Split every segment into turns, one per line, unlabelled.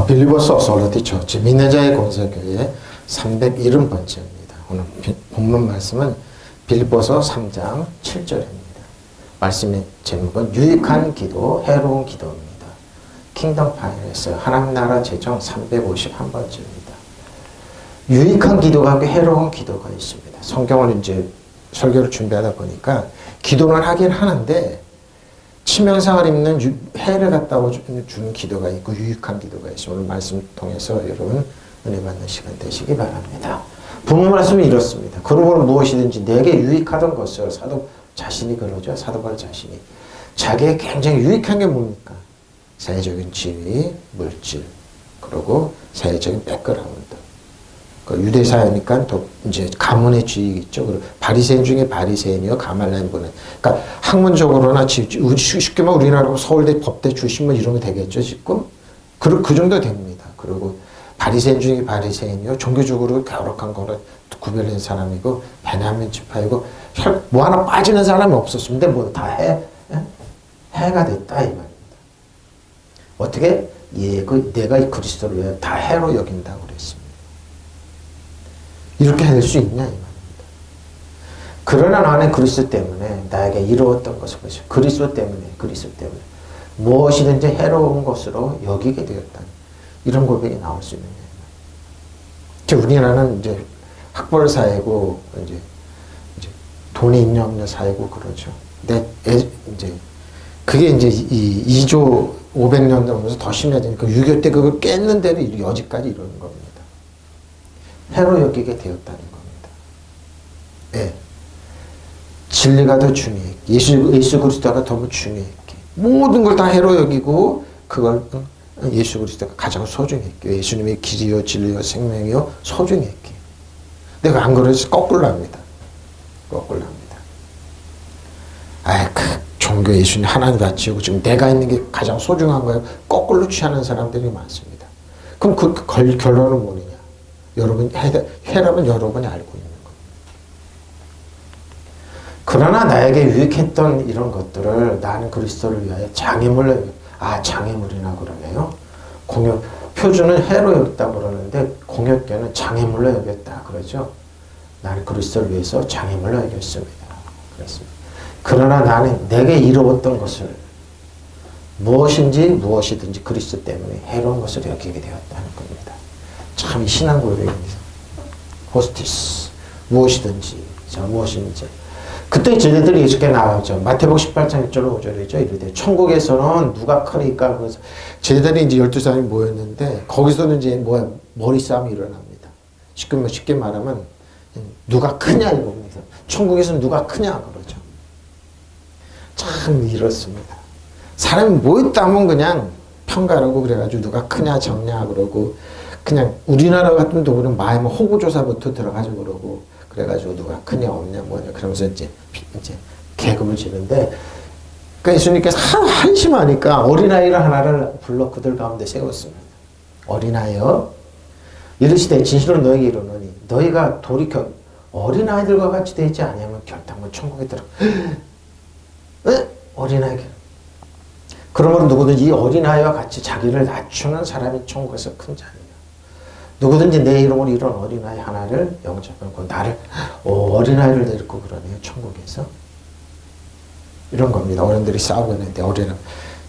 빌리버스 오솔로티 처치 믿는 자의 공설교회 370번째입니다. 오늘 본문 말씀은 빌립보서 3장 7절입니다. 말씀의 제목은 유익한 기도, 해로운 기도입니다. 킹덤 파이널에서 하나님 나라 제정 351번째입니다. 유익한 기도가 있고 해로운 기도가 있습니다. 성경을 이제 설교를 준비하다 보니까 기도는 하긴 하는데 치명상을 입는 해를 갖다 주는 기도가 있고 유익한 기도가 있어요. 오늘 말씀 통해서 여러분 은혜 받는 시간 되시기 바랍니다. 본문 말씀은 이렇습니다. 그러므로 무엇이든지 내게 유익하던 것을 사도 자신이 그러죠. 사도 바울 자신이 자기의 굉장히 유익한 게 뭡니까? 사회적인 지위, 물질, 그리고 사회적인 백그라운드. 그 유대 사회니까 또 이제 가문의 주익이 있죠. 그리고 바리새인 중에 바리새인이요, 가말라인 분은. 그러니까 학문적으로나 쉽게 말하면 우리나라 서울대 법대 출신뭐 이런 거 되겠죠, 지금. 그 정도 됩니다. 그리고 바리새인 중에 바리새인이요, 종교적으로 갸륵한 거를 구별된 사람이고 베냐민 지파이고 뭐 하나 빠지는 사람이 없었습니다. 뭐 다 해가 됐다 이 말입니다. 어떻게 내가 이 그리스도를 위해 다 해로 여긴다고 그랬습니다. 이렇게 할 수 있냐 이 말입니다. 그러나 나는 그리스도 때문에 나에게 이루었던 것을 그리스도 때문에 무엇이든지 해로운 것으로 여기게 되었다. 이런 고백이 나올 수 있는 거예요. 우리나라는 이제 학벌 사회고 이제 돈이 있냐 없냐 사회고 그러죠. 근데 이제 그게 이제 이 2조 500년 넘어서 더 심해지니까 6.25 때 그걸 깼는 대로 여지까지 이러는 겁니다. 해로 여기게 되었다는 겁니다. 예. 진리가 더 중요했기, 예수 그리스도가 더 중요했기, 모든 걸 다 해로 여기고 그걸 예수 그리스도가 가장 소중했기, 예수님의 길이요 진리요 생명이요 소중했기. 내가 안 그래서 거꾸로 합니다. 거꾸로 합니다. 종교 예수님 하나님 다 지우고 지금 내가 있는 게 가장 소중한 거예요. 거꾸로 취하는 사람들이 많습니다. 그럼 그 결론은 뭐냐? 여러분 해라면 여러분이 알고 있는 겁니다. 그러나 나에게 유익했던 이런 것들을 나는 그리스도를 위하여 장애물로 장애물이나 그러네요. 표준은 해로 여겼다 그러는데 공역계는 장애물로 여겼다 그러죠. 나는 그리스도를 위해서 장애물로 여겼습니다. 그렇습니다. 그러나 나는 내게 이루었던 것을 무엇이든지 그리스도 때문에 해로운 것을 여기게 되었다는 겁니다. 참 신앙 고백입니다. 호스티스 무엇이든지 그때 제자들이 예수께 나오죠. 마태복음 18장 1절 5절이죠. 이르되 천국에서는 누가 크니까 그래서 제자들이 이제 12사람이 모였는데 거기서는 이제 머리 싸움이 일어납니다. 쉽게 말하면 누가 크냐 이겁니다. 천국에서는 누가 크냐 그러죠. 참 이렇습니다. 사람이 뭐 있다면 그냥 평가하고 그래가지고 누가 크냐 적냐 그러고 그냥 우리나라 같은 경우는 마음 호구조사부터 들어가지고 그러고 그래가지고 누가 크냐 없냐 뭐냐 그러면서 이제 계급을 지는데 그러니까 예수님께서 한심하니까 어린아이를 하나를 불러 그들 가운데 세웠습니다. 어린아이여 이르시되 진실로 너에게 이르노니 너희가 돌이켜 어린아이들과 같이 되지 아니하면 결단코 천국에 들어. 어린아이가 그러므로 누구든지 이 어린아이와 같이 자기를 낮추는 사람이 천국에서 큰 자니라. 누구든지 내 이름으로 이런 어린아이 하나를 영접하고 나를 어린아이를 데리고 그러네요. 천국에서 이런 겁니다. 어른들이 싸우고 있는데 어린아이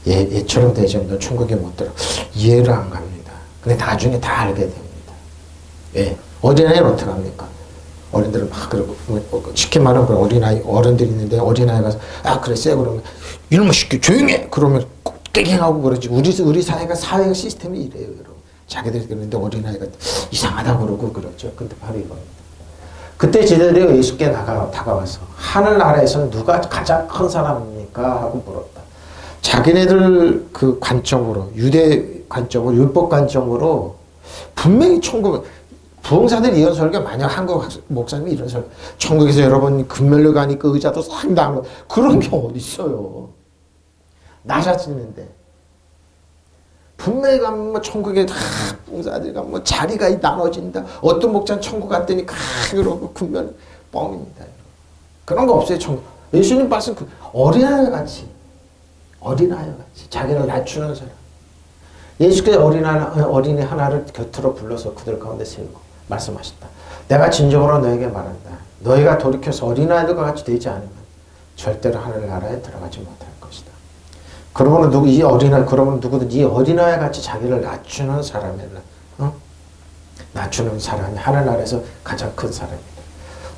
얘처럼 되지 않으면 천국에 못 들어. 이해를 안 갑니다. 근데 나중에 다 알게 됩니다. 예. 어린아이는 어떻게 합니까? 어른들은 막 그러고 쉽게 말하면 그런 어린아이 어른들이 있는데 어린아이가 그랬어요 그러면 이놈의 시키 조용히 해 그러면 땡땡하고 그러지. 우리 사회가 시스템이 이래요 여러분. 자기들이 그러는데 어린아이가 이상하다 그러고 그러죠. 근데 바로 이겁니다. 그때 제자들이 예수께 다가와서 하늘나라에서는 누가 가장 큰 사람입니까? 하고 물었다. 자기네들 그 관점으로 유대 관점으로 율법 관점으로 분명히 부흥사들이 이런 설교 만약 한국 목사님이 이런 설교 천국에서 여러분 금멸로 가니까 의자도 싹 나눠 그런 게 어디 있어요. 낮아지는데 분명히 가면 천국에 다 부흥사들이 가면 자리가 나눠진다. 어떤 목자는 천국 갔더니 그러고 금멸 뻥입니다. 그런 거 없어요. 천국. 예수님 말씀 어린아이 같이 자기를 낮추는 사람. 예수께서 어린이 하나를 곁으로 불러서 그들 가운데 세우고 말씀하셨다. 내가 진정으로 너에게 말한다. 너희가 돌이켜서 어린아이들과 같이 되지 않으면 절대로 하늘나라에 들어가지 못할 것이다. 그러므로 누구든지 이 어린아이 같이 자기를 낮추는 사람이라, 낮추는 사람이 하늘나라에서 가장 큰 사람이다.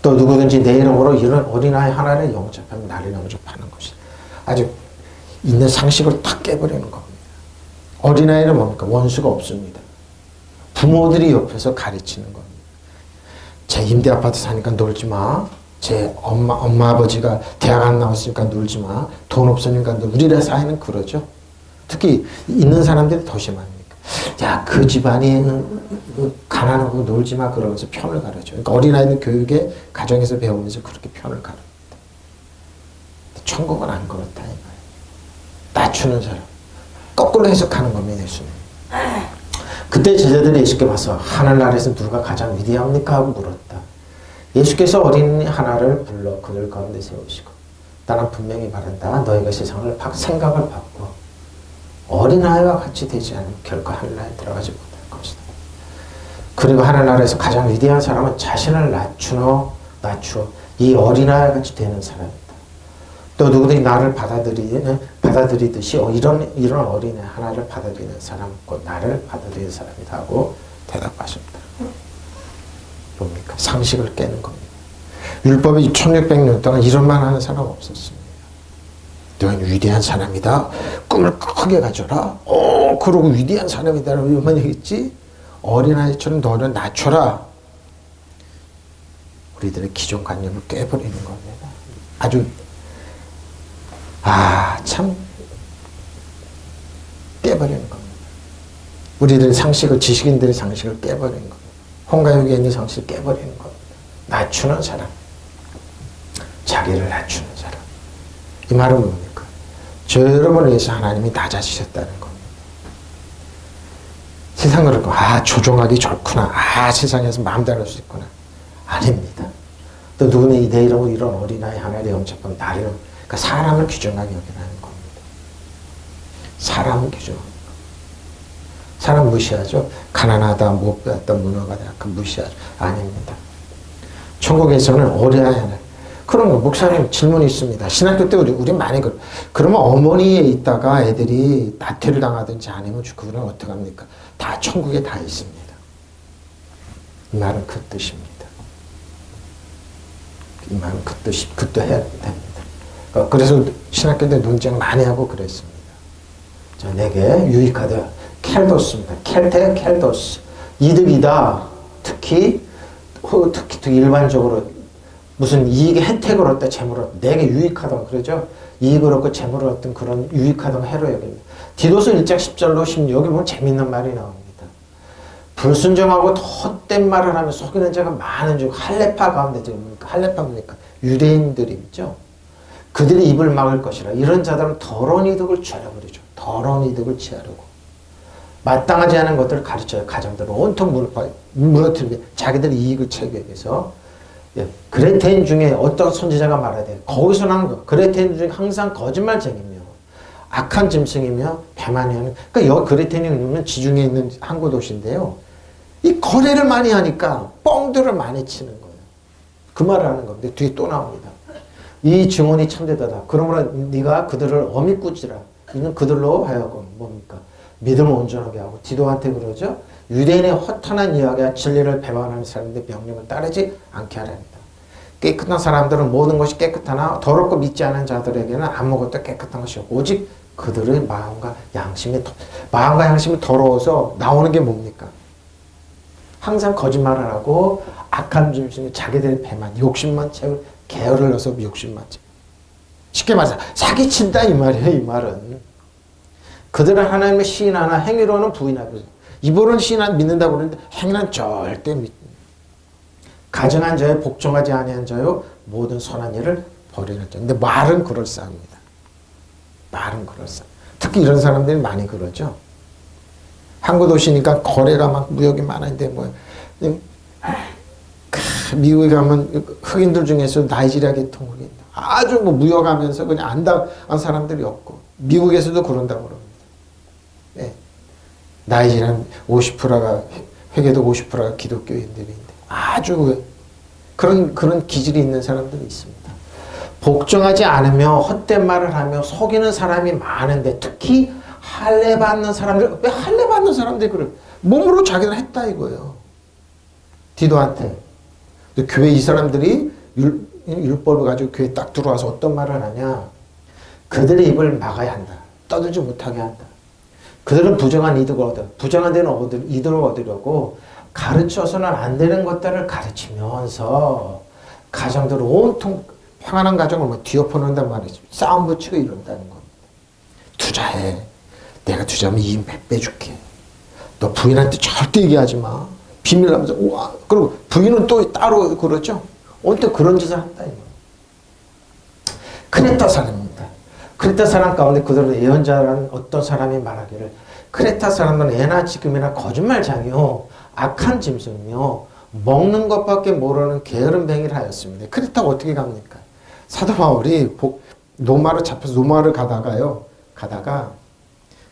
또 누구든지 내 이름으로 이런 어린아이 하나를 영접하면 나를 영접하는 것이다. 아주 있는 상식을 탁 깨버리는 겁니다. 어린아이는 뭡니까? 원수가 없습니다. 부모들이 옆에서 가르치는 겁니다. 제 임대 아파트 사니까 놀지 마. 제 엄마 아버지가 대학 안 나왔으니까 놀지 마. 돈 없으니까 우리네 사회는 그러죠. 특히 있는 사람들이 더 심합니다. 야, 그 집안이 가난하고 놀지 마 그러면서 편을 가르쳐. 그러니까 어린아이는 교육에 가정에서 배우면서 그렇게 편을 가릅니다. 천국은 안 그렇다 이 말이에요. 낮추는 사람. 거꾸로 해석하는 겁니다. 예수님. 그때 제자들이 예수께 와서 하늘나라에서 누가 가장 위대합니까? 하고 물었다. 예수께서 어린이 하나를 불러 그들 가운데 세우시고 나는 분명히 말한다. 너희가 세상을 생각을 바꿔 어린아이와 같이 되지 않으면 결코 하늘나라에 들어가지 못할 것이다. 그리고 하늘나라에서 가장 위대한 사람은 자신을 낮추어 이 어린아이와 같이 되는 사람이다. 또 누구든지 나를 받아들이듯이 이런 어린애 하나를 받아들이는 사람, 곧 나를 받아들이는 사람이다 하고 대답하셨다. 뭡니까? 상식을 깨는 겁니다. 율법이 1600년 동안 이런 말 하는 사람 없었습니다. 너는 위대한 사람이다. 꿈을 크게 가져라. 그러고 위대한 사람이다. 라고 이만 얘기했지? 어린아이처럼 너는 낮춰라. 우리들의 기존 관념을 깨버리는 겁니다. 아주 참 깨버리는 겁니다. 우리들의 상식을, 지식인들의 상식을 깨버리는 겁니다. 홍가요기에 있는 상식을 깨버리는 겁니다. 낮추는 사람, 자기를 낮추는 사람. 이 말은 뭡니까? 저 여러분을 위해서 하나님이 낮아지셨다는 겁니다. 세상을 그렇고 조종하기 좋구나. 세상에서 마음대로 할 수 있구나. 아닙니다. 또 누구는 내 이름으로 이런 어린아이 하나를 영접하면 나를, 그러니까 사람을 규정하게 여기라는 겁니다. 사람을 규정하는 겁니다. 사람 무시하죠. 가난하다, 못 배웠다, 무능하다, 약간 무시하죠. 아닙니다. 천국에서는 어린아이 하나. 그런 거, 목사님 질문이 있습니다. 신학교 때 우리 많이 그러면 어머니에 있다가 애들이 나태를 당하든지 아니면 그거는 어떡합니까? 다 천국에 다 있습니다. 이 말은 그 뜻입니다. 이 말은 그 뜻 해야 됩니다. 그래서 신학교 때 논쟁 많이 하고 그랬습니다. 내게 유익하다. 켈도스입니다. 켈도스. 이득이다. 특히 일반적으로 무슨 이익의 혜택을 얻다, 재물을 얻다. 내게 유익하다. 그러죠? 이익을 얻고 재물을 얻던 그런 유익하다고 해로 여깁니다. 디도서 1장 10절로 16, 여기 보면 재밌는 말이 나옵니다. 불순종하고 헛된 말을 하며 속이는 자가 많은 중 할례파 가운데 뭡니까? 할례파 뭡니까? 유대인들이 있죠. 그들이 입을 막을 것이라. 이런 자들은 더러운 이득을 취하려고 그러죠. 더러운 이득을 취하려고. 마땅하지 않은 것들을 가르쳐요. 가정들을 온통 무너뜨리게 자기들의 이익을 채우기 위해서. 그레테인 중에 어떤 선지자가 말해야 돼요. 거기서 나는 거. 그레테인 중에 항상 거짓말쟁이며 악한 짐승이며 배만이하는. 그러니까 여기 그레테인은 지중해 있는 항구 도시인데요. 이 거래를 많이 하니까 뻥들을 많이 치는 거예요. 그 말을 하는 겁니다. 뒤에 또 나옵니다. 이 증언이 참되다다. 그러므로 네가 그들을 어미 꾸지라. 이는 그들로 하여금 뭡니까? 믿음을 온전하게 하고 디도한테 그러죠. 유대인의 허탄한 이야기와 진리를 배반하는 사람들의 명령을 따르지 않게 하랍니다. 깨끗한 사람들은 모든 것이 깨끗하나 더럽고 믿지 않은 자들에게는 아무것도 깨끗한 것이 없고 오직 그들의 마음과 양심이 더러워서 나오는 게 뭡니까? 항상 거짓말을 하고 악한 짐승이 자기들의 배만, 욕심만 채울 게으를 넣어서 욕심만 채워. 쉽게 말해서 사기친다 이 말이에요. 이 말은. 그들은 하나님의 시인하나 행위로는 부인하고 입으로는 시인 믿는다고 그러는데 행위는 절대 믿습니다. 가증한 자여 복종하지 아니한 자여 모든 선한 일을 버리는 자. 근데 말은 그럴싸합니다. 말은 그럴싸. 특히 이런 사람들이 많이 그러죠. 항구 도시니까 거래가 막 무역이 많은데 미국에 가면 흑인들 중에서 나이지리아 계통흑인 아주 무역하면서 그냥 안다한 사람들이 없고 미국에서도 그런다고 그럽니다. 네. 나이 지난 50%가 회계도 50%가 기독교인들인데 아주 그런 기질이 있는 사람들이 있습니다. 복종하지 않으며 헛된 말을 하며 속이는 사람이 많은데 특히 할례 받는 사람들, 왜 할례 받는 사람들이 그래? 몸으로 자기는 했다 이거예요. 디도한테. 교회 이 사람들이 율법을 가지고 교회에 딱 들어와서 어떤 말을 하냐? 그들의 입을 막아야 한다. 떠들지 못하게 한다. 그들은 부정한 이득을 얻어. 부정한 데는 이득을 얻으려고 가르쳐서는 안 되는 것들을 가르치면서 가정들을 온통 평안한 가정을 뭐 뒤엎어놓는단 말이지. 싸움 붙이고 이런다는 겁니다. 투자해. 내가 투자하면 이익 몇 배 줄게. 너 부인한테 절대 얘기하지 마. 비밀하면서 우와. 그리고 부인은 또 따로 그러죠. 온통 그런 짓을 한다 이거. 크레타 사람입니다. 크레타 사람 가운데 그들은 예언자라는 어떤 사람이 말하기를 크레타 사람은 애나 지금이나 거짓말장이요 악한 짐승이요 먹는 것밖에 모르는 게으름뱅이를 하였습니다. 크레타가 어떻게 갑니까? 사도 바울이 노마를 잡혀서 노마를 가다가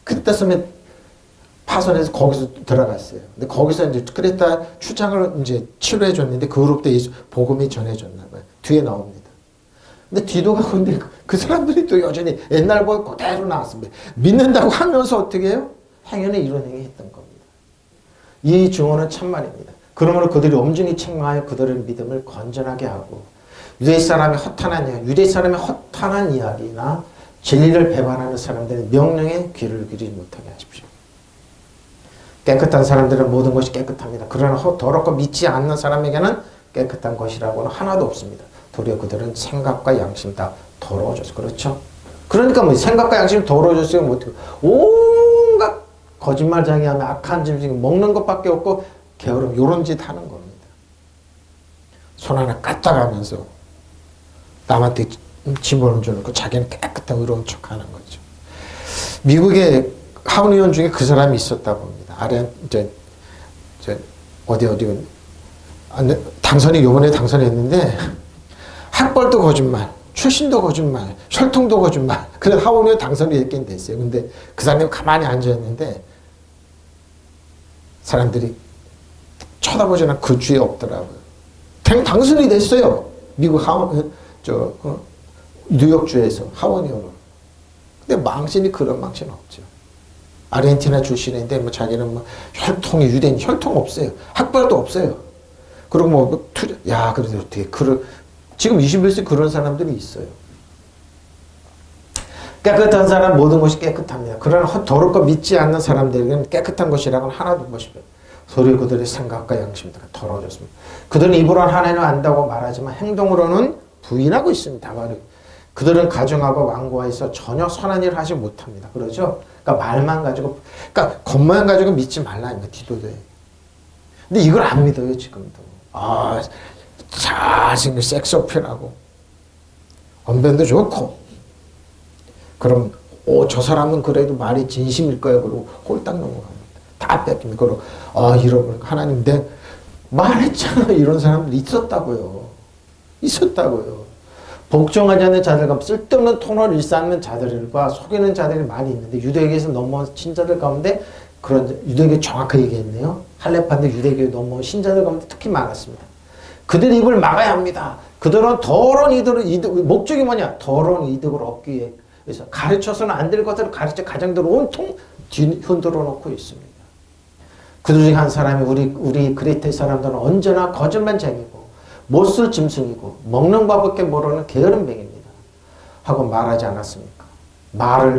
크레타 섬에 파손해서 거기서 들어갔어요. 근데 거기서 이제 크레타 추장을 이제 치료해 줬는데 그로부터 복음이 전해졌나 봐요. 뒤에 나옵니다. 근데 디도가 근데 그 사람들이 또 여전히 옛날 보 그대로 나왔습니다. 믿는다고 하면서 어떻게 해요? 행연에 이런 행위 했던 겁니다. 이 증언은 참말입니다. 그러므로 그들이 엄중히 책망하여 그들의 믿음을 건전하게 하고 유대 사람의 허탄한 이야기나 진리를 배반하는 사람들의 명령에 귀를 기울이지 못하게 하십시오. 깨끗한 사람들은 모든 것이 깨끗합니다. 그러나 더럽고 믿지 않는 사람에게는 깨끗한 것이라고는 하나도 없습니다. 도리어 그들은 생각과 양심 다 더러워졌어요. 그렇죠? 그러니까 뭐 생각과 양심이 더러워졌어요. 뭐 어떻게 온갖 거짓말장애하며 악한 짐승이 먹는 것밖에 없고 게으름 요런 짓 하는 겁니다. 손 하나 까딱하면서 남한테 집어넣어 놓고 자기는 깨끗하고 이런 척하는 거죠. 미국의 하원 의원 중에 그 사람이 있었다 봅니다. 어디 요번에 당선했는데 학벌도 거짓말, 출신도 거짓말, 혈통도 거짓말. 그래서 하원 의원 당선이 됐긴 됐어요. 근데 그 사람이 가만히 앉아있는데 사람들이 쳐다보지 않고 그 주위에 없더라고요. 당선이 됐어요. 미국 뉴욕주에서 하원 의원으로. 근데 망신이 그런 망신 없죠. 아르헨티나 출신인데 뭐 자기는 뭐 혈통이 유대인 혈통 없어요. 학벌도 없어요. 그리고 뭐 투자 그래도 어떻게 지금 21세기 그런 사람들이 있어요. 깨끗한 사람 모든 것이 깨끗합니다. 그러나 더럽고 믿지 않는 사람들에게는 깨끗한 것이라고는 하나도 없습니다. 소리 그들의 생각과 양심이 더러워졌습니다. 그들은 입으로는 하나님을 안다고 말하지만 행동으로는 부인하고 있습니다. 그들은 가정하고 완고하여서 전혀 선한 일을 하지 못합니다. 그러죠? 그러니까 말만 가지고, 그러니까 겉만 가지고 믿지 말라니까 디도도에. 근데 이걸 안 믿어요 지금도. 잘생긴 섹스 어필하고 언변도 좋고. 그럼 저 사람은 그래도 말이 진심일 거예요. 그러고 홀딱 넘어갑니다. 다 뺏깁니다. 그리고 이러고 하나님 내 말했잖아. 이런 사람들 있었다고요. 복종하지 않는 자들과 쓸데없는 토론을 일삼는 자들과 속이는 자들이 많이 있는데 유대교에서 넘어온 신자들 가운데 그런 유대교 정확하게 얘기했네요. 할례파인데 유대교에 넘어온 신자들 가운데 특히 많았습니다. 그들 입을 막아야 합니다. 그들은 더러운 목적이 뭐냐? 더러운 이득을 얻기 위해서 가르쳐서는 안 될 것들을 가르쳐 가정들을 온통 흔들어 놓고 있습니다. 그들 중에 한 사람이 우리 그리스도의 사람들은 언제나 거짓말쟁이고 못쓸 짐승이고 먹는 것밖에 모르는 게으름뱅입니다. 하고 말하지 않았습니까?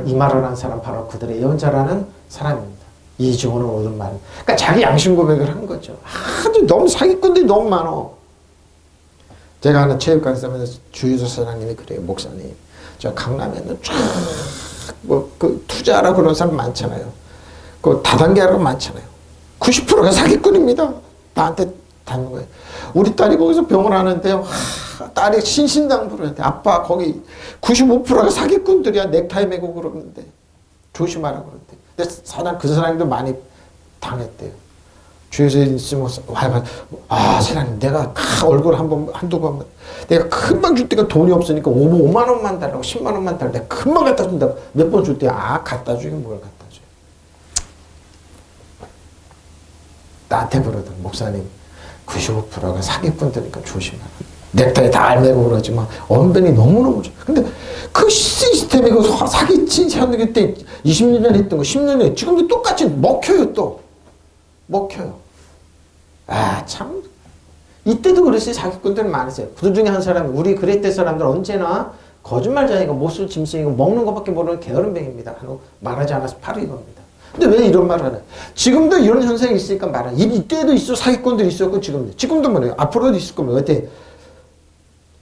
이 말을 한 사람 바로 그들의 예언자라는 사람입니다. 이 증언은 옳은 말. 그러니까 자기 양심 고백을 한 거죠. 아주 너무 사기꾼들이 너무 많어. 제가 하는 체육관 있으면서 주유소 사장님이 그래요. 목사님. 저 강남에는 그 투자하라고 그런 사람 많잖아요. 그 다단계하라고 많잖아요. 90%가 사기꾼입니다. 나한테 닿는 거예요. 우리 딸이 거기서 병을 하는데요. 딸이 신신당부를 했대. 아빠 거기 95%가 사기꾼들이야. 넥타이 매고 그러는데 조심하라고 그러는데. 근데 그 사람도 많이 당했대요. 주에서 있으면 사장님 내가 얼굴 한두 번 내가 금방 줄 때가 돈이 없으니까 5만 원만 달라고 10만 원만 달라고 내가 금방 갖다 준다고 몇 번 줄 때 갖다 주긴 뭘 갖다 줘요. 나한테 그러던 목사님 95%가 사기꾼들이니까 조심하라. 넥타이 다 알매고 그러지만 언변이 너무너무 좋아. 근데 그 시스템이 그 사기친 현대 때 20년 전에 했던 거 10년 전에 지금도 똑같이 먹혀요. 또 먹혀요. 아 참 이때도 그랬어요. 사기꾼들 많았어요. 그 중에 한 사람 우리 그레이트 사람들 언제나 거짓말쟁이고 못쓸 짐승이고 먹는 것밖에 모르는 게으름뱅입니다. 말하지 않아서 바로 이겁니다. 근데 왜 이런 말을 하나? 지금도 이런 현상이 있으니까 말하는. 이때도 있어. 사기꾼들이 있었고 지금도 뭐래요. 앞으로도 있을 겁니다. 어때?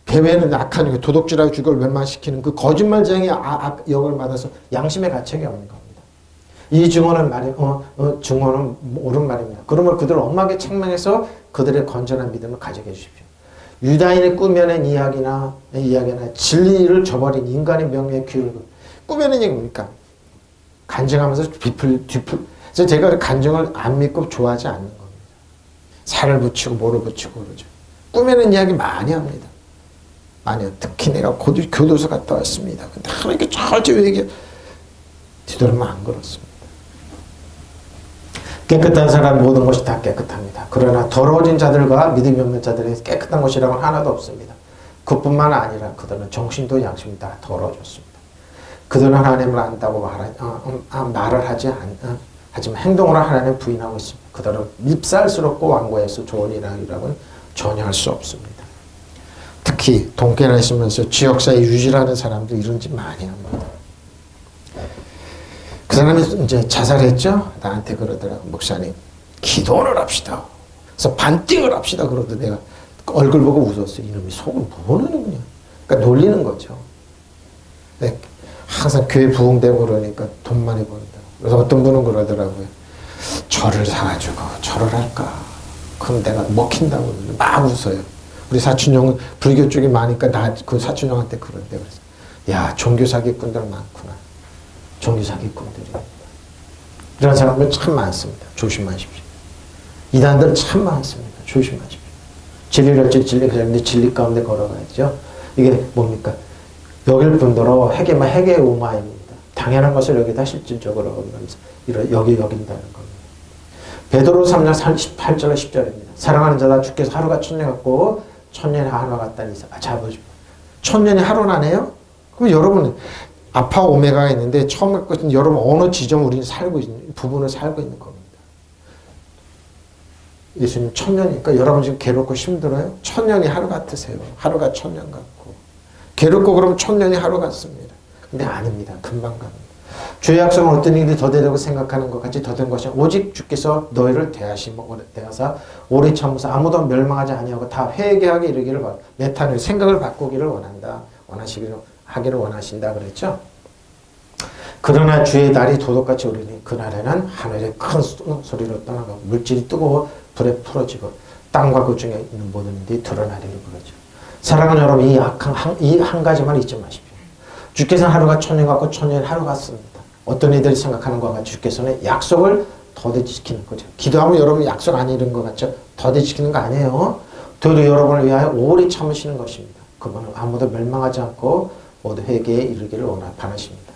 배회는 악한 도둑질하고 죽을 멸망시키는 그 거짓말쟁이 역을 받아서 양심의 가책이 없는 겁니다. 이 증언은 증언은 옳은 말입니다. 그러면 그들 엄하게 책망해서 그들의 건전한 믿음을 가지게 해주십시오. 유다인이 꾸며낸 이야기나 진리를 저버린 인간의 명예의 귀를 꾸며낸 얘기 뭡니까? 간증하면서 그래서 제가 간증을 안 믿고 좋아하지 않는 겁니다. 살을 붙이고 뭐를 붙이고 그러죠. 꾸며낸 이야기 많이 합니다. 많이 특히 내가 교도소 갔다 왔습니다. 근데 하나님께 철저히 얘기해. 뒤돌면 안 그렇습니다. 깨끗한 사람 모든 것이 다 깨끗합니다. 그러나 더러워진 자들과 믿음이 없는 자들에게 깨끗한 것이라고는 하나도 없습니다. 그뿐만 아니라 그들은 정신도 양심도 다 더러워졌습니다. 그들은 하나님을 안다고 말을 하지만 행동으로 하나님을 부인하고 있습니다. 그들은 밉살스럽고 완고해서 좋은 일이라고는 전혀 할 수 없습니다. 특히 동계나시면서 지역사회 유지라는 사람도 이런 짓 많이 합니다. 그 사람이 이제 자살했죠? 나한테 그러더라고. 목사님, 기도를 합시다. 그래서 반띵을 합시다. 그러더 내가 얼굴 보고 웃었어요. 이놈이 속을 뭐는 그냥. 그러니까 놀리는 거죠. 네, 항상 교회 부흥되고 그러니까 돈 많이 번다. 그래서 어떤 분은 그러더라고요. 절을 사가지고 절을 할까? 그럼 내가 먹힌다고 막 웃어요. 우리 사촌형은 불교 쪽이 많으니까 그 사촌형한테 그런데 그래서 야 종교 사기꾼들 많구나. 종교 사기꾼들이 이런 사람들 참 많습니다. 조심하십시오. 이단들 참 많습니다. 조심하십시오. 진리를 할지 진리를 진리 가운데 걸어가야죠. 이게 뭡니까? 여길 분들로 회개의 오마입니다. 당연한 것을 여기다 실질적으로 거면서 여긴다는 겁니다. 베드로 3장 18절 10절입니다. 사랑하는 자다 주께서 하루가 천년 같고 천년이 하루 같다니 자보죠. 천년이 하루나네요? 그럼 여러분 알파 오메가가 있는데 처음에 것은 여러분 어느 지점 우리는 살고 있는 부분을 살고 있는 겁니다. 예수님 천년이니까 여러분 지금 괴롭고 힘들어요? 천년이 하루 같으세요. 하루가 천년 같고 괴롭고 그러면 천년이 하루 같습니다. 근데 아닙니다. 금방 갑니다. 주의 약속은 어떤 일이 더되다고 생각하는 것 같이 더된 것이 오직 주께서 너희를 대하사 오래 참으사 아무도 멸망하지 아니하고 다 회개하게 이르기를 메타노 생각을 바꾸기를 하기를 원하신다 그랬죠. 그러나 주의 날이 도둑같이 오르니 그날에는 하늘에 큰 소리로 떠나가고 물질이 뜨거워 불에 풀어지고 땅과 그 중에 있는 모든 일이 드러나리를 그러죠. 사랑하는 여러분 이 한 가지만 잊지 마십시오. 주께서는 하루가 천년 같고 천년이 하루 같습니다. 어떤 이들이 생각하는 것 같이 주께서는 약속을 더디 지키는 거죠. 기도하면 여러분 약속 안 이룬 것 같죠? 더디 지키는 거 아니에요. 도리어 여러분을 위하여 오래 참으시는 것입니다. 그분은 아무도 멸망하지 않고 모두 회개에 이르기를 바라십니다.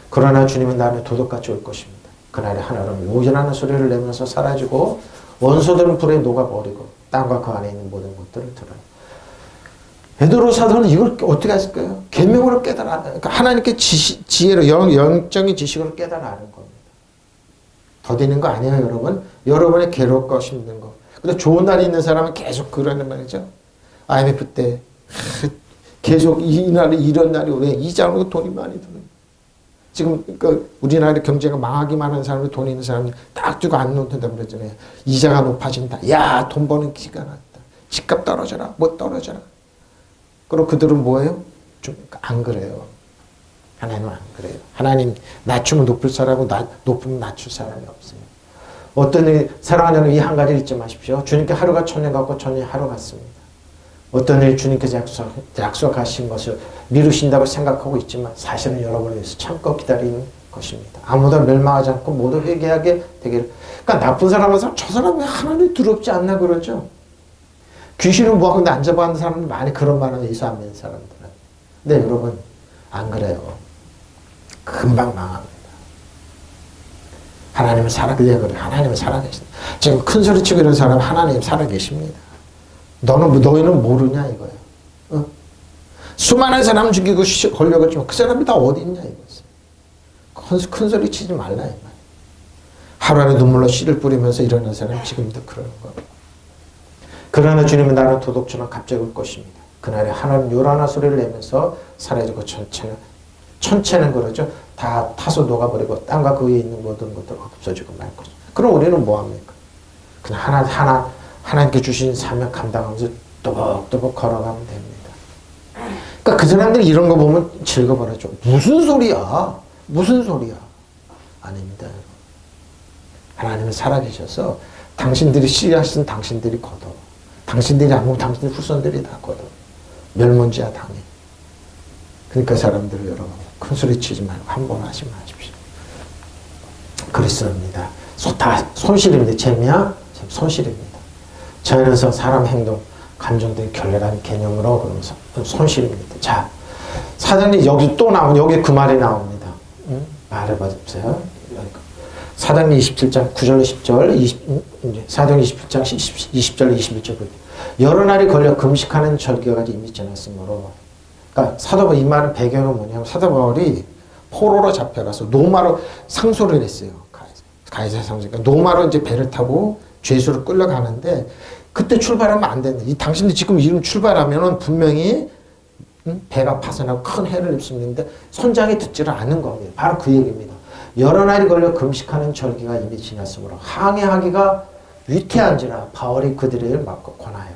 그러나 주님은 다음에 도둑같이 올 것입니다. 그날에 하늘은 요전하는 소리를 내면서 사라지고 원소들은 불에 녹아버리고 땅과 그 안에 있는 모든 것들을 드러내요. 베드로 사도는 이걸 어떻게 했을까요? 계명으로 깨달아, 그러니까 하나님께 지혜로 영적인 지식으로 깨달아 아는 겁니다. 더디는 거 아니에요, 여러분. 여러분의 괴롭고 힘든 거. 근데 좋은 날이 있는 사람은 계속 그러는 말이죠. IMF 때 계속 이 날이 이런 날이 왜 이자로 돈이 많이 드는. 지금 그 우리나라 경제가 망하기만 하는 사람이 돈 있는 사람이 딱 두고 안 놓는다고 그러잖아요. 이자가 높아진다. 야, 돈 버는 기가 났다. 집값 떨어져라. 뭐 떨어져라. 그럼 그들은 뭐예요? 좀 안 그래요. 하나님은 안 그래요. 하나님 낮추면 높을 사람이고 높으면 낮출 사람이 없어요. 어떤 일, 사랑하는 이 한 가지를 잊지 마십시오. 주님께 하루가 천년 같고 천년이 하루 같습니다. 어떤 일 주님께서 약속하신 것을 미루신다고 생각하고 있지만 사실은 여러분을 위해서 참고 기다리는 것입니다. 아무도 멸망하지 않고 모두 회개하게 되기를. 그러니까 나쁜 사람은 저 사람이 하나님 두렵지 않나 그러죠. 귀신은 뭐하고 근데 안 잡아가는 사람들 많이 그런 말은 예수 안 믿는 사람들은. 근데 여러분 안 그래요. 금방 망합니다. 하나님은 살아계신다. 하나님은 살아계신다. 지금 큰 소리 치고 이런 사람 하나님 살아계십니다. 너희는 모르냐 이거예요. 어? 수많은 사람 죽이고 걸려갔지만 그 사람이 다 어디 있냐 이거지. 큰 소리 치지 말라 이 말이에요. 하루하루 눈물로 씨를 뿌리면서 일어난 사람 지금도 그러는 거예요. 그러나 주님은 나는 도둑처럼 갑자기 올 것입니다. 그날에 하나님 요란한 소리를 내면서 사라지고 천체는 그러죠. 다 타서 녹아버리고 땅과 그 위에 있는 모든 것들 없어지고 말 것입니다. 그럼 우리는 뭐합니까? 그냥 하나님께 주신 사명 감당하면서 또박또박 걸어가면 됩니다. 그러니까 그 사람들이 이런 거 보면 즐거워하죠. 무슨 소리야? 무슨 소리야? 아닙니다. 하나님은 살아계셔서 당신들이 씨앗은 당신들이 걷어. 당신들이 안 먹으면 당신들 후손들이 다 걷어. 멸문지야 당해. 그러니까 사람들을 여러분 큰 소리 치지 말고 한 번 하지 마십시오. 그리스도입니다. 다 손실입니다. 재미야? 손실입니다. 자연에서 사람 행동, 감정들이 결렬한 개념으로 그러면서 손실입니다. 자, 사장님 여기 또 여기 그 말이 나옵니다. 응? 말해봐주세요. 사도행전 27장 9절 10절 사도행전 27장 20절 21절 여러 날이 걸려 금식하는 절기가 이미 지났으므로 그러니까 사도 바울 이 말은 배경은 뭐냐면 사도 바울이 포로로 잡혀가서 노마로 상소를 했어요. 가이사랴 상소. 그러니까 노마로 이제 배를 타고 죄수로 끌려가는데 그때 출발하면 안 된다. 당신들 지금 이름 출발하면은 분명히 배가 파손하고 큰 해를 입습니다. 선장이 듣지를 않는 겁니다. 바로 그 얘기입니다. 여러 날이 걸려 금식하는 절기가 이미 지났으므로 항해하기가 위태한지라 바울이 그들을 막고 권하여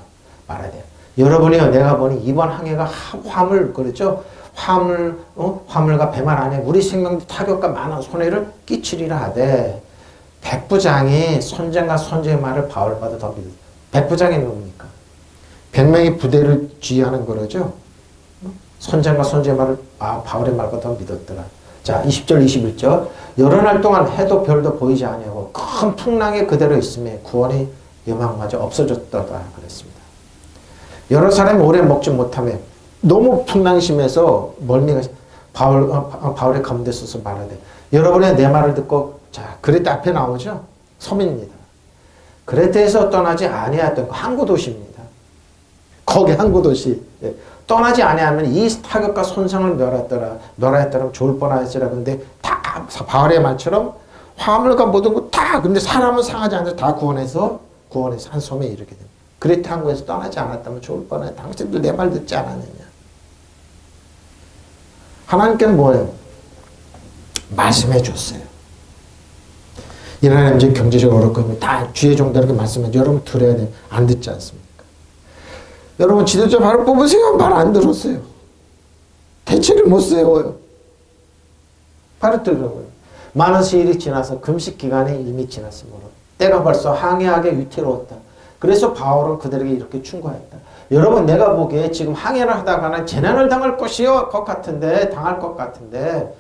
말하되 여러분이요 내가 보니 이번 항해가 화물 그랬죠. 화물과 배만 안에 우리 생명도 타격과 많은 손해를 끼치리라 하되 백부장이 선장과 선제의 말을 바울보다 더 믿었다. 백부장이 누굽니까? 100명의 부대를 지휘하는 거죠. 선장과 선제의 말을 바울의 말보다 더 믿었더라. 자, 20절 21절 여러 날 동안 해도 별도 보이지 아니하고 큰 풍랑에 그대로 있음에 구원의 여망마저 없어졌다가 그랬습니다. 여러 사람이 오래 먹지 못하며 너무 풍랑이 심해서 멀미가 바울의 가운데 서서 말하되 여러분의 내 말을 듣고 자 그레테 앞에 나오죠. 섬입니다. 그레테에서 떠나지 아니하였던 항구 도시입니다. 거기 항구 도시 떠나지 아니하면 이 타격과 손상을 멸하였더라면 좋을 뻔하였으라. 근데 다 바울의 말처럼 화물과 모든 거 다 근데 사람은 상하지 않아서 다 구원해서 한 섬에 이르게 됩니다. 그레테 항구에서 떠나지 않았다면 좋을 뻔해. 당신들 내 말 듣지 않았느냐. 하나님께는 뭐예요? 말씀해 줬어요. 이 나라는 이제 경제적으로 어렵고 다 주의 종들에게 말씀해 여러분 들어야 돼. 안 듣지 않습니까? 여러분 지도자 바로 뽑으세요. 말 안 들었어요. 대책을 못 세워요. 바로 들으라고요. 많은 시일이 지나서 금식 기간이 이미 지났으므로 때가 벌써 항해하게 위태로웠다. 그래서 바울은 그들에게 이렇게 충고했다. 여러분 내가 보기에 지금 항해를 하다가는 재난을 당할 것 같은데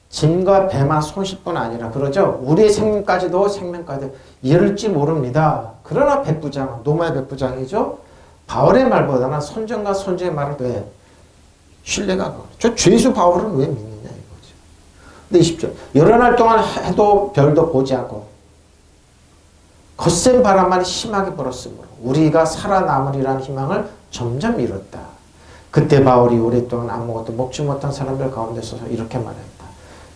짐과 배만 손실뿐 아니라 그러죠. 우리의 생명까지도 이를지 모릅니다. 그러나 백부장은 노마의 백부장이죠. 바울의 말보다는 선정과 선제의 말을 왜 신뢰가 저 죄수 바울은 왜 믿느냐 이거죠. 근데 20절 여러 날 동안 해도 별도 보지 않고 거센 바람만 심하게 불었으므로 우리가 살아남으리라는 희망을 점점 잃었다. 그때 바울이 오랫동안 아무것도 먹지 못한 사람들 가운데 서서 이렇게 말했다.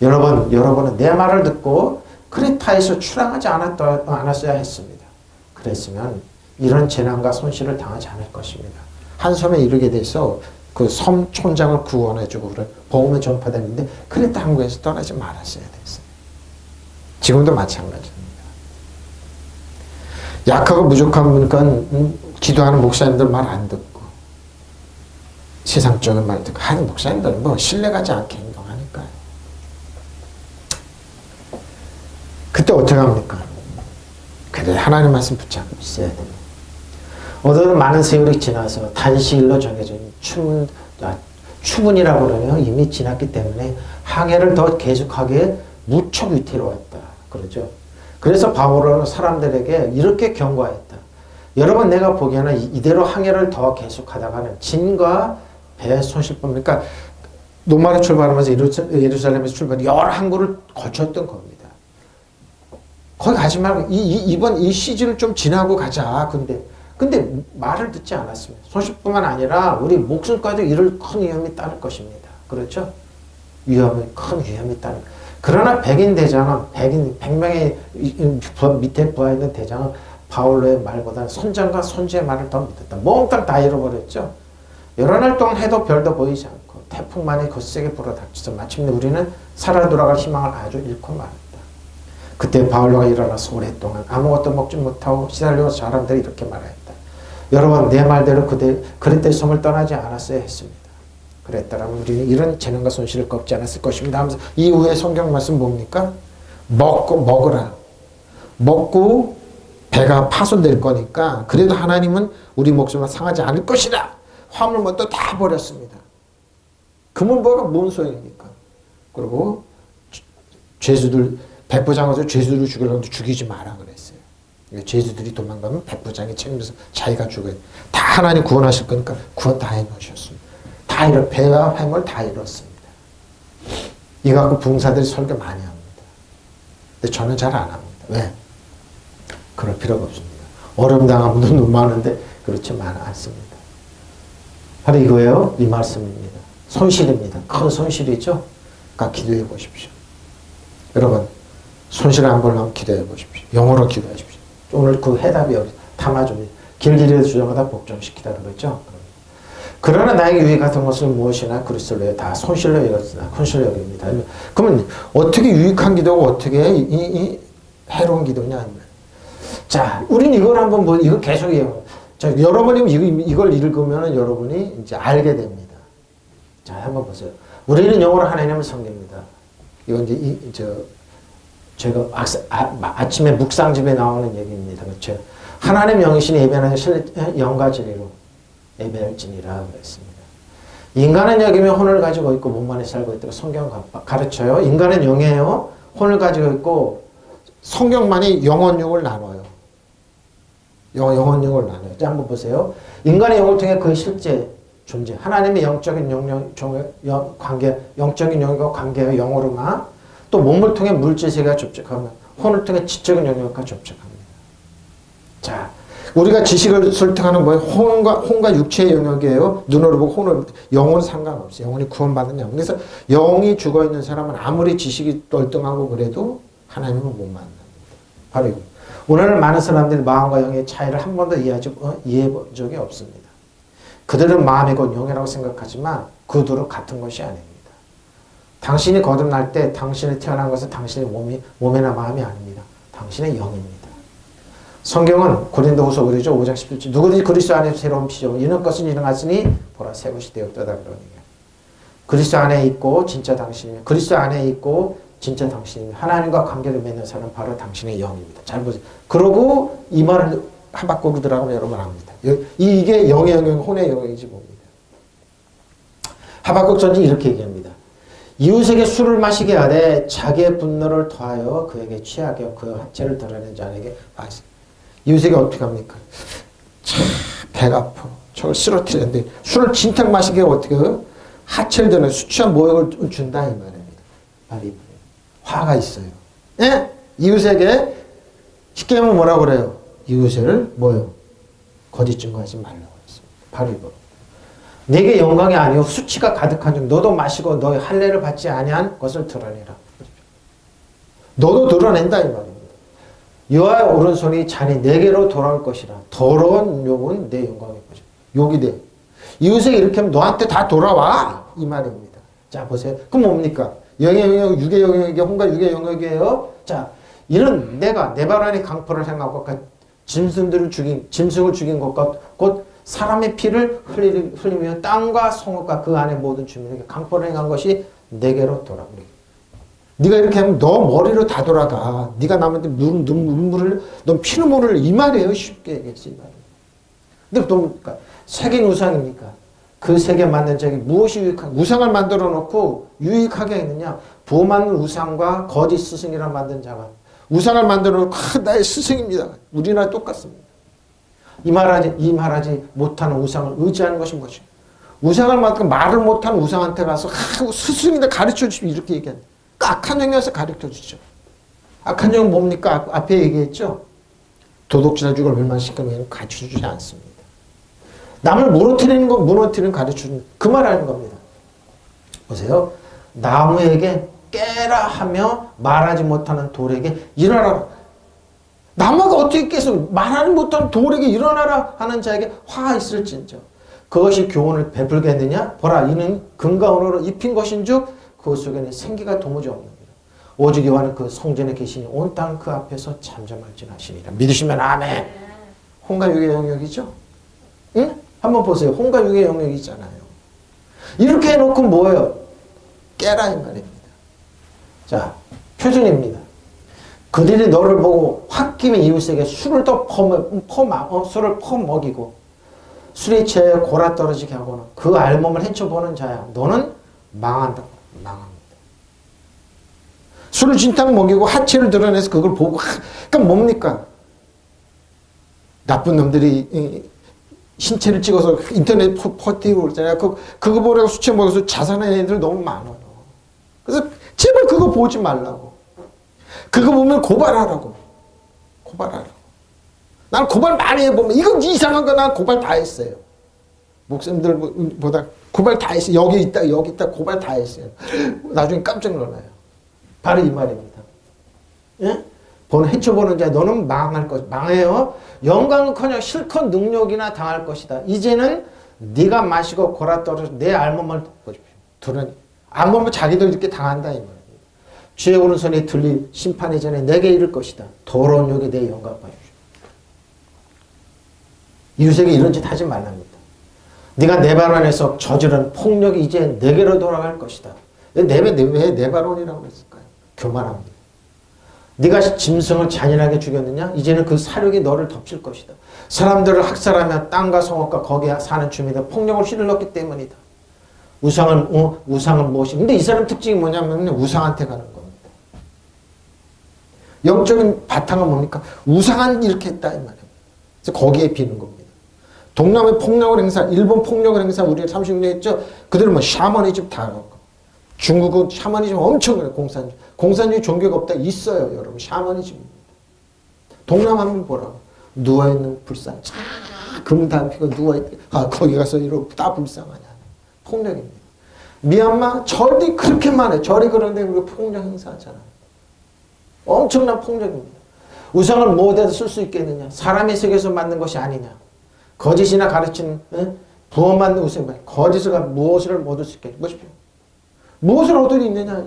여러분은 내 말을 듣고 크레타에서 출항하지 않았어야 했습니다. 그랬으면 이런 재난과 손실을 당하지 않을 것입니다. 한 섬에 이르게 돼서 그 섬 촌장을 구원해주고 그런 복음을 전파되는데 크레타 항구에서 떠나지 말았어야 됐어요. 지금도 마찬가지입니다. 약하고 부족하니까 기도하는 목사님들 말 안 듣고 세상적인 말 듣고 하는 목사님들은 뭐 신뢰가지 않게 행동하니까요. 그때 어떻게 합니까? 그래 하나님 말씀 붙잡고 있어야 됩니다. 오늘은 많은 세월이 지나서 단시일로 정해진 추분이라고 그러면 이미 지났기 때문에 항해를 더 계속하기에 무척 위태로웠다. 그러죠. 그래서 바울은 사람들에게 이렇게 경고했다. 여러분 내가 보기에는 이대로 항해를 더 계속하다가는 진과 배 손실뿐 그러니까 노마로 출발하면서 예루살렘에서 출발 여러 항구를 거쳤던 겁니다. 거기 가지 말고 이번 이 시즌을 좀 지나고 가자. 근데 말을 듣지 않았습니다. 손실뿐만 아니라 우리 목숨까지 이를 큰 위험이 따를 것입니다. 그렇죠? 큰 위험이 따를. 그러나 백인 대장은 100명의 밑에 부하있는 대장은 바울로의 말보다 선장과 선주의 말을 더 믿었다. 몽땅 다 잃어버렸죠. 여러 날 동안 해도 별도 보이지 않고 태풍만이 거세게 불어닥쳐서 마침내 우리는 살아 돌아갈 희망을 아주 잃고 말았다. 그때 바울로가 일어나서 오랫동안 아무것도 먹지 못하고 시달려 사람들이 이렇게 말하였다. 여러분, 내 말대로 그리스도의 성을 떠나지 않았어야 했습니다. 그랬더라면 우리는 이런 재난과 손실을 겪지 않았을 것입니다 하면서 이후에 성경 말씀 뭡니까? 먹으라. 먹고 배가 파손될 거니까 그래도 하나님은 우리 목숨을 상하지 않을 것이다. 화물мот도 다 버렸습니다. 그러면 뭔 소용입니까? 그리고 죄수들 백부장에서 죄수들을 죽이려고 죽이지 마라 그랬어요. 죄수들이 도망가면 백부장이 책임져서 자기가 죽어요. 다 하나님 구원하실 거니까 구원 다 해놓으셨습니다. 배와 해물 다 잃었습니다. 이거 갖고 부흥사들이 설교 많이 합니다. 근데 저는 잘 안 합니다. 왜? 그럴 필요가 없습니다. 어려움 당하면 너무 많은데 그렇지만 않습니다. 바로 이거예요. 이 말씀입니다. 손실입니다. 큰 손실이죠. 그러니까 기도해 보십시오. 여러분, 손실 안 보려면 기도해 보십시오. 영어로 기도하십시오. 오늘 그 해답이 담아줍니다. 길길이의 주장하다 복종시키다 그러죠. 그러나 나에게 유익한 것은 무엇이나 그리스도로 다 손실로 여겼으나 손실로 여깁니다. 그러면 어떻게 유익한 기도고 어떻게 이 해로운 기도냐? 자, 우린 이걸 한번 이거 계속 해요. 자, 여러분이 이걸 읽으면 여러분이 이제 알게 됩니다. 자, 한번 보세요. 우리는 영어로 하나님을 섬깁니다. 이건 이제 제가 아침에 묵상집에 나오는 얘기입니다. 그렇죠? 하나님 영이신 예배하는 영과 진리로 예배할지니라 그랬습니다. 인간은 여기면 혼을 가지고 있고 몸 안에 살고 있다고 성경 가르쳐요. 인간은 영이에요. 혼을 가지고 있고 성경만이 영혼육을 나눠요. 영혼육을 나눠요. 자, 한번 보세요. 인간의 영을 통해 그의 실제 존재, 하나님의 영적인 관계, 영적인 영역과 관계의 영으로나 또 몸을 통해 물질 세계가 접촉하며 혼을 통해 지적인 영역과 접촉합니다. 자, 우리가 지식을 설득하는 뭐예요? 혼과 육체의 영역이에요. 눈으로 보고 혼을, 영혼은 상관없어요. 영혼이 구원받는 영혼. 그래서 영이 죽어있는 사람은 아무리 지식이 떨등하고 그래도 하나님은 못 만납니다. 바로 이거. 오늘은 많은 사람들이 마음과 영의 차이를 한 번도 이해해 본 적이 없습니다. 그들은 마음이 곧 영이라고 생각하지만 그 둘은 같은 것이 아닙니다. 당신이 거듭날 때 당신이 태어난 것은 당신의 몸이나 마음이 아닙니다. 당신의 영입니다. 성경은 고린도후서 5장 17절 누구든지 그리스도 안에 새로운 피조 이런 것은 일어났으니 보라 새 것이 되었다 그러니까 그리스도 안에 있고 진짜 당신이며 그리스도 안에 있고 진짜 당신이며 하나님과 관계를 맺는 사람은 바로 당신의 영입니다. 잘 보세요. 그러고 이 말을 하박국으로 들어가면 여러분 압니다. 이게 영의 영역, 혼의 영역인지 봅니다. 하박국 전지 이렇게 얘기합니다. 이웃에게 술을 마시게 하되 자기의 분노를 더하여 그에게 취하게 하고 그 하체를 드러낸 자에게 마시. 이웃에게 어떻게 합니까? 참 배가 아파. 저걸 쓰러뜨렸는데 술을 진탕 마시게 어떻게 하체를 드러내 수치한 모욕을 준다 이 말입니다. 말이 화가 있어요. 예? 이웃에게 쉽게 하면 뭐라고 그래요? 이웃을 뭐요? 거짓 증거하지 말라고 했습니다. 바로 이거. 내게 영광이 아니오 수치가 가득한 중 너도 마시고 너의 할례를 받지 아니한 것을 드러내라. 너도 드러낸다 이 말입니다. 여호와의 오른손이 잔이 내게로 돌아올 것이라. 더러운 욕은 내 영광의 것이다. 욕이 돼. 이웃에게 이렇게 하면 너한테 다 돌아와 이 말입니다. 자 보세요. 그럼 뭡니까? 영의 영역, 육의 영역이 혼과 육의 영역이에요. 자 이는 내가 내 발 안에 강포를 행한 것과 짐승을 죽인 것과 곧 사람의 피를 흘리며 땅과 성읍과 그 안에 모든 주민에게 강포를 행한 것이 내게로 돌아오리. 네가 이렇게 하면 너 머리로 다 돌아가. 네가 남한테 눈물을 넌 피눈물을 이 말이에요. 쉽게 얘기했지 이 말이에요. 근데 또 뭡니까? 색인 우상입니까? 그 색에 맞는 자에게 무엇이 유익한 우상을 만들어 놓고 유익하게 했느냐? 부어맞는 우상과 거짓 스승이라 만든 자가 우상을 만들어 놓고 나의 스승입니다. 우리나라 똑같습니다. 이 말하지 못하는 우상을 의지하는 것이 무엇이냐? 우상을 만들고 말을 못하는 우상한테 가서 스승이다 가르쳐 주시오 이렇게 얘기합니다. 악한 행위에서 가르쳐 주죠. 악한 영은 뭡니까? 앞에 얘기했죠? 도둑질할 죽을 멸망시키는 가르쳐주지 않습니다. 남을 무너뜨리는 건 무너뜨리는 가르쳐주는 그 말 하는 겁니다. 보세요. 나무에게 깨라 하며 말하지 못하는 돌에게 일어나라. 나무가 어떻게 깨서 말하지 못하는 돌에게 일어나라 하는 자에게 화가 있을진저. 그것이 교훈을 베풀겠느냐? 보라, 이는 금과 은으로 입힌 것인즉 그 속에는 생기가 도무지 없느니라. 오직 여호와는 그 성전에 계시니 온 땅 그 앞에서 잠잠할지니라. 믿으시면 아멘. 홍과 육의 영역이죠? 응? 한번 보세요. 홍과 육의 영역이잖아요. 이렇게 해놓고 뭐예요? 깨라 이 말입니다. 자, 표준입니다. 그들이 너를 보고 홧김에 이웃에게 술을 술을 퍼먹이고 술에 취하여 골아 떨어지게 하고는 그 알몸을 헤쳐보는 자야. 너는 망한다. 망합니다. 술을 진탕 먹이고 하체를 드러내서 그걸 보고 그러니까 뭡니까? 나쁜 놈들이 신체를 찍어서 인터넷 퍼뜨리고 그러잖아요. 그거 보라고 수채 먹어서 자살하는 애들 너무 많아요. 그래서 제발 그거 보지 말라고. 그거 보면 고발하라고. 고발하라고. 난 고발 많이 해보면 이건 이상한 거 난 고발 다 했어요. 목사님들보다 고발 다 했어요. 여기 있다 고발 다 했어요. 나중에 깜짝 놀라요. 바로 이 말입니다. 예? 헤쳐보는 자 너는 망할 것 망해요. 영광은커녕 실컷 능력이나 당할 것이다. 이제는 네가 마시고 골아 떨어져 내 알몸을 보십시오. 둘은 안 보면 자기도 이렇게 당한다 이 말입니다. 주의 오른손에 들릴 심판이 전에 내게 이를 것이다. 더러운 욕에 내 영광 봐주십시오. 이웃에게 이런 짓 하지 말랍니다. 네가 내 발 안에서 저지른 폭력이 이제 내게로 돌아갈 것이다. 왜 내 발언이라고 했을까요? 교만합니다. 네가 짐승을 잔인하게 죽였느냐? 이제는 그 사륙이 너를 덮칠 것이다. 사람들을 학살하며 땅과 성읍과 거기에 사는 주민들 폭력을 휘둘렀기 때문이다. 우상은 무엇이? 근데 이 사람 특징이 뭐냐면 우상한테 가는 겁니다. 영적인 바탕은 뭡니까? 우상한 이렇게 했다 이 말이에요. 그래서 거기에 비는 겁니다. 동남의 폭력을 행사, 일본 폭력을 행사 우리가 36년 했죠. 그들은 뭐 샤머니즘 다 하고. 중국은 샤머니즘 엄청 그래요. 공산주의 종교가 없다. 있어요, 여러분. 샤머니즘입니다. 동남 한번 보라고. 누워있는 불상. 금 담피고 누워있대. 거기 가서 이러고 다 불쌍하냐. 폭력입니다. 미얀마 절이 그렇게 많아요. 절이 그런데 우리가 폭력 행사하잖아요. 엄청난 폭력입니다. 우상을 무엇에다 쓸 수 있겠느냐. 사람의 세계에서 만든 것이 아니냐. 거짓이나 가르치는 부어 만든 우상. 거짓을 무엇을 얻을 수 있겠냐. 보십시오. 무엇을 얻을 수 있느냐.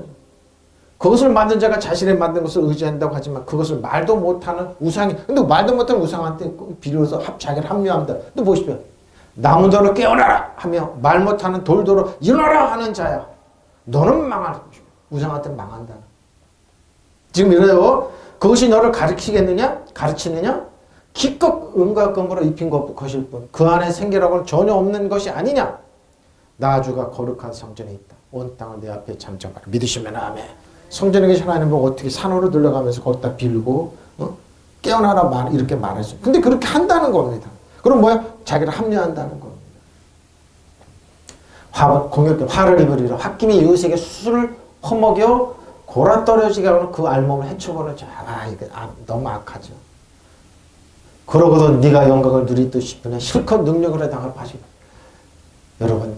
그것을 만든 자가 자신의 만든 것을 의지한다고 하지만 그것을 말도 못하는 우상이. 근데 말도 못하는 우상한테 비로소 자기를 합류합니다. 또 보십시오. 나무더러 깨어나라 하며 말 못하는 돌더러 일어나라 하는 자야. 너는 망할 것이고 우상한테 망한다. 지금 이래요. 그것이 너를 가르치느냐? 기껏 은과 금으로 입힌 것일 뿐 그 안에 생기라고는 전혀 없는 것이 아니냐. 나 주가 거룩한 성전에 있다. 온 땅을 내 앞에 잠잠하라. 믿으시면 아멘. 성전에 계신 하나님 보고 어떻게 산으로 들려가면서 거기다 빌고 깨어나라 이렇게 말했어요. 근데 그렇게 한다는 겁니다. 그럼 뭐야? 자기를 합리화한다는 겁니다. 화를 입으리라. 홧김에 이웃에게 술을 퍼먹여 골아 떨어지게 하는 그 알몸을 헤쳐보는 자. 이거 너무 악하죠. 그러고도 네가 영광을 누리듯 싶으나 실컷 능력을 해 당할 파시고. 여러분,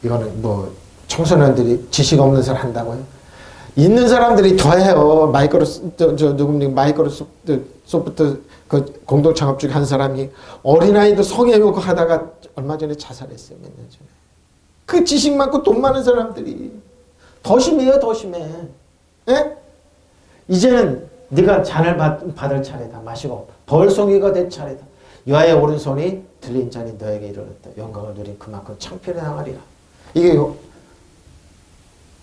이거는 뭐 청소년들이 지식 없는 사람 한다고요? 있는 사람들이 더 해요. 마이크로소프트 그 공동 창업 중에 한 사람이 어린아이도 성애욕 하다가 얼마 전에 자살했어요. 몇 년 전에. 그 지식 많고 돈 많은 사람들이 더 심해요. 더 심해. 예? 이제는 네가 잔을 받을 차례다. 마시고 벌송이가 될 차례다. 여호와의 오른손이 들린 자니 너에게 이르렀다. 영광을 누린 그만큼 창피를 당하리라. 이게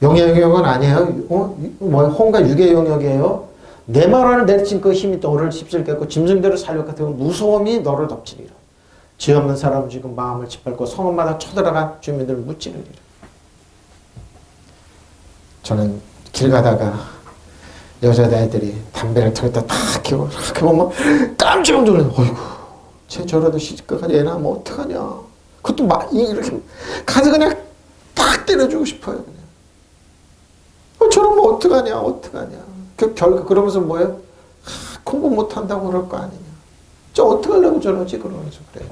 영의 영역은 아니에요. 홍과 육의 영역이에요. 내 말 안에 내리친 그 힘이 너를 휩쓸겠고 짐승대로 살려 같은 무서움이 너를 덮치리라. 죄 없는 사람은 지금 마음을 짓밟고 성읍마다 쳐들어간 주민들을 무찌르리라. 저는 길 가다가 여자애들이 담배를 털다 탁 켜고 이렇게 보면 깜짝 놀라요. 어이구, 쟤 저러다 시집가가지고 애 낳으면 어떡하냐. 그것도 이렇게 가서 그냥 딱 때려주고 싶어요. 그냥. 저러면 어떡하냐. 결국 그러면서 뭐예요? 공부 못한다고 그럴 거 아니냐. 저 어떻게 하려고 저러지? 그러면서 그래요.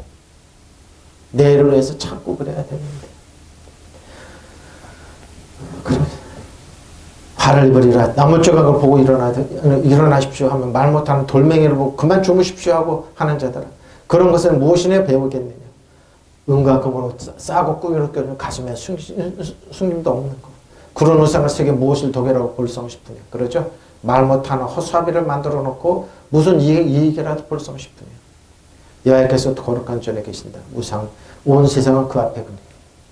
내일을 위해서 참고 그래야 되는데. 그래. 화를 입으리라. 나무 조각을 보고 일어나십시오 하면 말 못하는 돌멩이를 보고 그만 주무십시오 하고 하는 자들아. 그런 것을 무엇이냐 배우겠느냐. 은과 금으로 싸고 꾸미로 껴준 가슴에 숨김도 없는 거. 구른 우상을 세계 무엇을 도개라고 볼성 싶으냐. 그러죠? 말 못하는 허수아비를 만들어 놓고 무슨 이익이라도 볼성 싶으냐. 여호와께서 거룩한 전에 계신다. 우상 온 세상은 그 앞에 그네.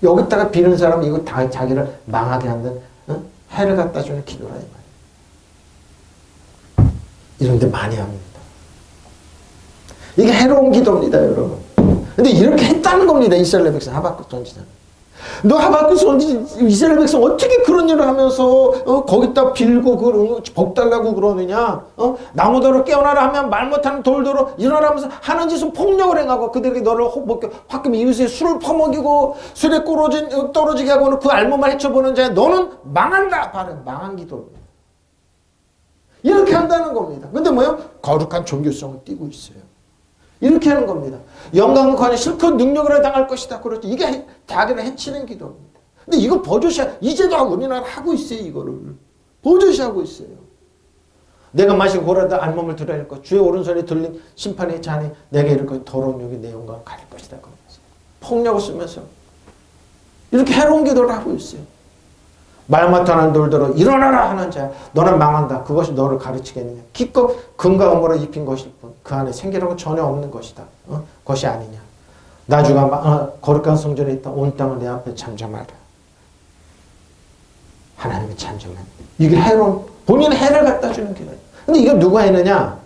여기다가 비는 사람은 이거 다 자기를 망하게 하는 해를 갖다 주는 기도라 이 말이에요. 이런 데 많이 합니다. 이게 해로운 기도입니다, 여러분. 근데 이렇게 했다는 겁니다, 이스라엘 백성 하박국 선지자는. 너 하박국 선지자 이스라엘 백성 어떻게 그런 일을 하면서 거기다 빌고 복 달라고 그러느냐? 나무더러 깨어나라 하면 말 못하는 돌더러 일어나면서 하는 짓은 폭력을 행하고 그들이 너를 화금 이웃에 술을 퍼먹이고 술에 떨어지게 하고는 그 알몸을 헤쳐보는 자야 너는 망한다. 바로 망한 기도입니다. 이렇게 한다는 겁니다. 근데 뭐요? 거룩한 종교성을 띠고 있어요. 이렇게 하는 겁니다. 영광은 관이 실컷 능력으로 당할 것이다. 그렇죠. 이게 자기를 해치는 기도입니다. 근데 이거 버젓이 이제도 우리나라 하고 있어요. 이거를 버젓이 하고 있어요. 내가 마시고 고라다 알몸을 드러낼 것 주의 오른손에 들린 심판의 잔이 내게 이를 것 더러운 욕이 내 영광을 가릴 것이다. 그러면서 폭력을 쓰면서 이렇게 해로운 기도를 하고 있어요. 말 못하는 돌들어 일어나라 하는 자야 너는 망한다. 그것이 너를 가르치겠느냐. 기껏 금과 은으로 입힌 것일 뿐 그 안에 생기라고 전혀 없는 것이다. 것이 아니냐. 나주가 거룩한 성전에 있다. 온 땅을 내 앞에 잠잠하라. 하나님의 잠잠한 이게 해로운 본인의 해를 갖다 주는 기도예요. 근데 이거 누가 했느냐.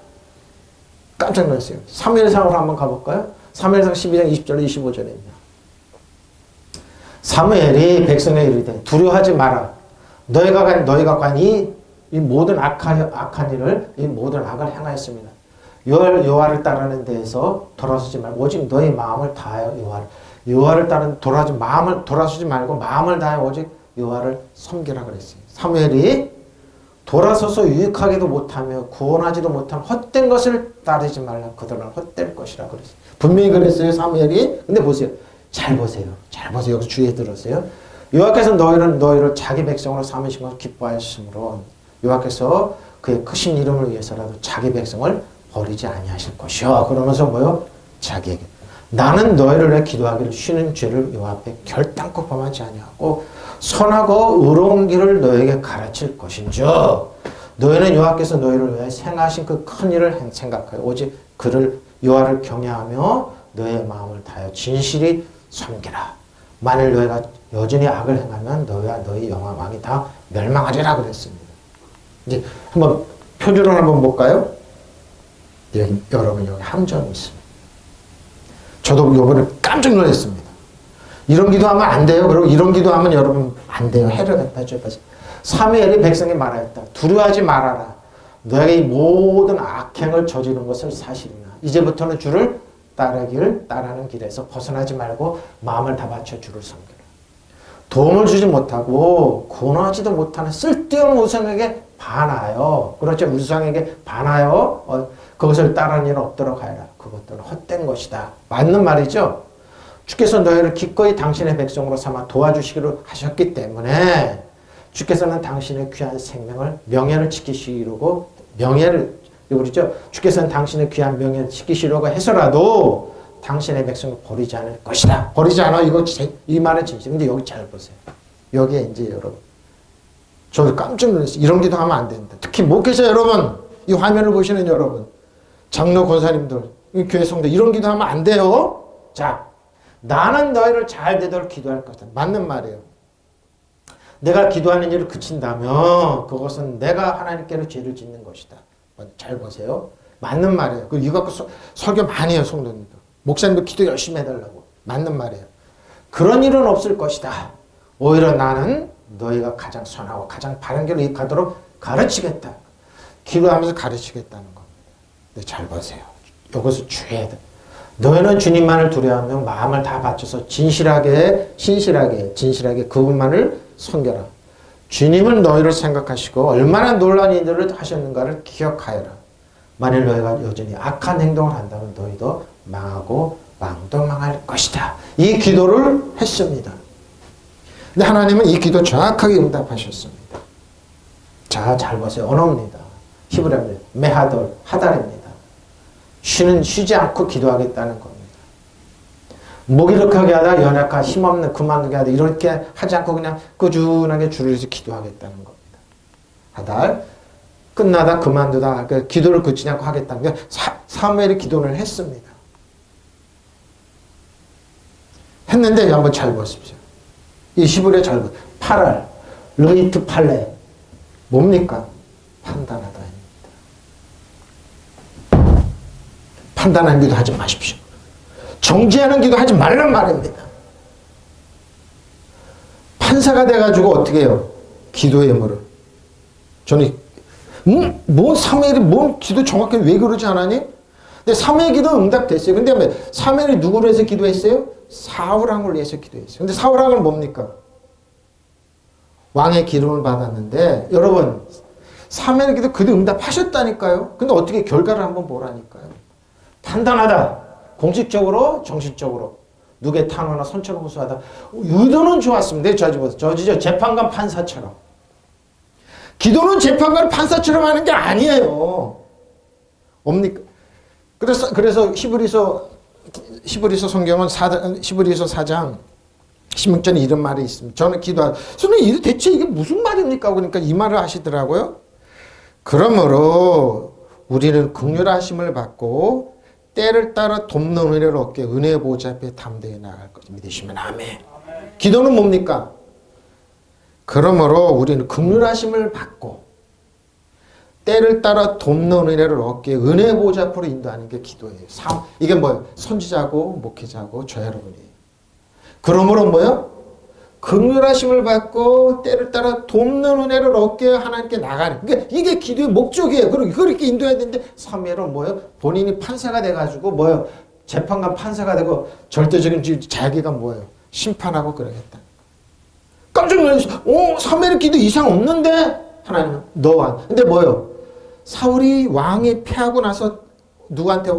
깜짝 놀랐어요. 사무엘상으로 한번 가볼까요? 사무엘상 12장 20절 25절입니다. 사무엘이 백성에게 이르되 두려워하지 마라. 너희가 관 이 모든 악한 일을 이 모든 악을 행하였습니다. 여호와를 따르는 데에서 돌아서지 말고 오직 너희 마음을 다하여 여호와를 따르는 돌아서지 말고 마음을 다하여 오직 여호와를 섬기라 그랬어요. 사무엘이 돌아서서 유익하기도 못하며 구원하지도 못한 헛된 것을 따르지 말라. 그들은 헛될 것이라 그랬어요. 분명히 그랬어요. 사무엘이. 근데 보세요. 잘 보세요. 여기서 주의해 들으세요. 여호와께서 너희를 자기 백성으로 삼으신 것을 기뻐하셨으므로 여호와께서 그의 크신 이름을 위해서라도 자기 백성을 버리지 아니하실 것이요. 그러면서 뭐요? 자기에게 나는 너희를 위해 기도하기를 쉬는 죄를 여호와 앞에 결단코 범하지 아니하고 선하고 의로운 길을 너희에게 가르칠 것인즉 너희는 여호와께서 너희를 위해 행하신 그 큰 일을 생각하여 오직 그를 여호와를 경외하며 너희의 마음을 다하여 진실이 섬기라. 만일 너희가 여전히 악을 행하면 너희와 너희 왕이 다 멸망하리라 그랬습니다. 이제 한번 표준을 한번 볼까요? 여러분 여기 함정이 있습니다. 저도 이번에 깜짝 놀랐습니다. 이런 기도하면 안 돼요. 그리고 이런 기도하면 여러분 안 돼요. 해를 갖다 줘요. 사무엘이 백성에 말하였다. 두려워하지 말아라. 너에게 이 모든 악행을 저지른 것을 사실이나 이제부터는 주를 따르는 길에서 벗어나지 말고 마음을 다 바쳐 주를 섬기라. 도움을 주지 못하고 구원하지도 못하는 쓸데없는 우상에게 반하여 그렇죠. 우상에게 반하여 그것을 따르는 일은 없도록 하여라. 그것들은 헛된 것이다. 맞는 말이죠. 주께서 너희를 기꺼이 당신의 백성으로 삼아 도와주시기로 하셨기 때문에 주께서는 당신의 귀한 생명을 명예를 지키시려고 그렇죠. 주께서는 당신의 귀한 명예를 지키시려고 해서라도 당신의 백성을 버리지 않을 것이다. 버리지 않아. 이 말은 진실. 근데 여기 잘 보세요. 여기에 이제 여러분. 저도 깜짝 놀랐어요. 이런 기도 하면 안 된다. 특히 목회자 여러분, 이 화면을 보시는 여러분, 장로 권사님들, 교회 성도 이런 기도 하면 안 돼요. 자, 나는 너희를 잘 되도록 기도할 것이다. 맞는 말이에요. 내가 기도하는 일을 그친다면 그것은 내가 하나님께로 죄를 짓는 것이다. 잘 보세요. 맞는 말이에요. 이거 갖고 설교 많이 해요. 성도님들. 목사님도 기도 열심히 해달라고. 맞는 말이에요. 그런 일은 없을 것이다. 오히려 나는 너희가 가장 선하고 가장 바른 길로 가도록 가르치겠다. 기도하면서 가르치겠다는 겁니다. 근데 잘 보세요. 이것을 주의해야 돼. 너희는 주님만을 두려워하며 마음을 다 바쳐서 진실하게 그분만을 섬겨라. 주님은 너희를 생각하시고 얼마나 놀라운 일들을 하셨는가를 기억하여라. 만일 너희가 여전히 악한 행동을 한다면 너희도 망하고 왕도 망할 것이다. 이 기도를 했습니다. 근데 하나님은 이 기도 정확하게 응답하셨습니다. 자, 잘 보세요. 언어입니다. 히브리어입니다. 메하돌, 하달입니다. 쉬지 않고 기도하겠다는 겁니다. 무기력하게 하다 연약한 힘없는 그만두게 하다 이렇게 하지 않고 그냥 꾸준하게 주를 위해서 기도하겠다는 겁니다. 하달 끝나다 그만두다 그러니까 기도를 그치지 않고 하겠다는 게 사무엘이 기도를 했습니다. 했는데 한번 잘 보십시오. 이 히브리어 잘 보세요. 파랄, 르이트 팔레 뭡니까? 판단하다입니다. 판단하는 기도 하지 마십시오. 정죄하는 기도 하지 말란 말입니다. 판사가 돼가지고 어떻게 해요? 기도의 물을. 저는 뭐 사무엘이 뭔 기도 정확히 왜 그러지 않았니? 근데 사무엘 기도 응답됐어요. 근데 사무엘이 누구를 해서 기도했어요? 사울왕을 위해서 기도했어요. 근데 사울왕은 뭡니까? 왕의 기름을 받았는데 여러분 사무엘 기도 그도 응답하셨다니까요. 근데 어떻게 결과를 한번 보라니까요. 판단하다. 공식적으로 정식적으로 누구의 탄원이나 선처를 호소하다. 의도는 좋았습니다. 저지죠. 재판관 판사처럼. 기도는 재판관 판사처럼 하는 게 아니에요. 뭡니까? 그래서 히브리서 성경은 히브리서 4장 16절에 이런 말이 있습니다. 저는 선생님 대체 이게 무슨 말입니까? 그러니까 이 말을 하시더라고요. 그러므로 우리는 긍휼하심을 받고 때를 따라 돕는 은혜를 얻게 은혜의 보좌 앞에 담대히 나아갈 것 믿으시면 아멘. 기도는 뭡니까? 그러므로 우리는 긍휼하심을 받고 때를 따라 돕는 은혜를 얻게 은혜의 보좌 앞으로 인도하는 게 기도예요. 이게 뭐예요? 선지자고 목회자고 저 여러분이에요. 그러므로 뭐예요? 긍휼하심을 받고 때를 따라 돕는 은혜를 얻게 하나님께 나가는. 그러니까 이게 기도의 목적이에요. 그렇게 인도해야 되는데 사무엘은 뭐예요? 본인이 판사가 돼가지고 뭐예요? 재판관 판사가 되고 절대적인 자기가 뭐예요? 심판하고 그러겠다. 깜짝 놀라서 사무엘 기도 이상 없는데 하나님은 너와. 근데 뭐예요? 사울이 왕이 패하고 나서 누구한테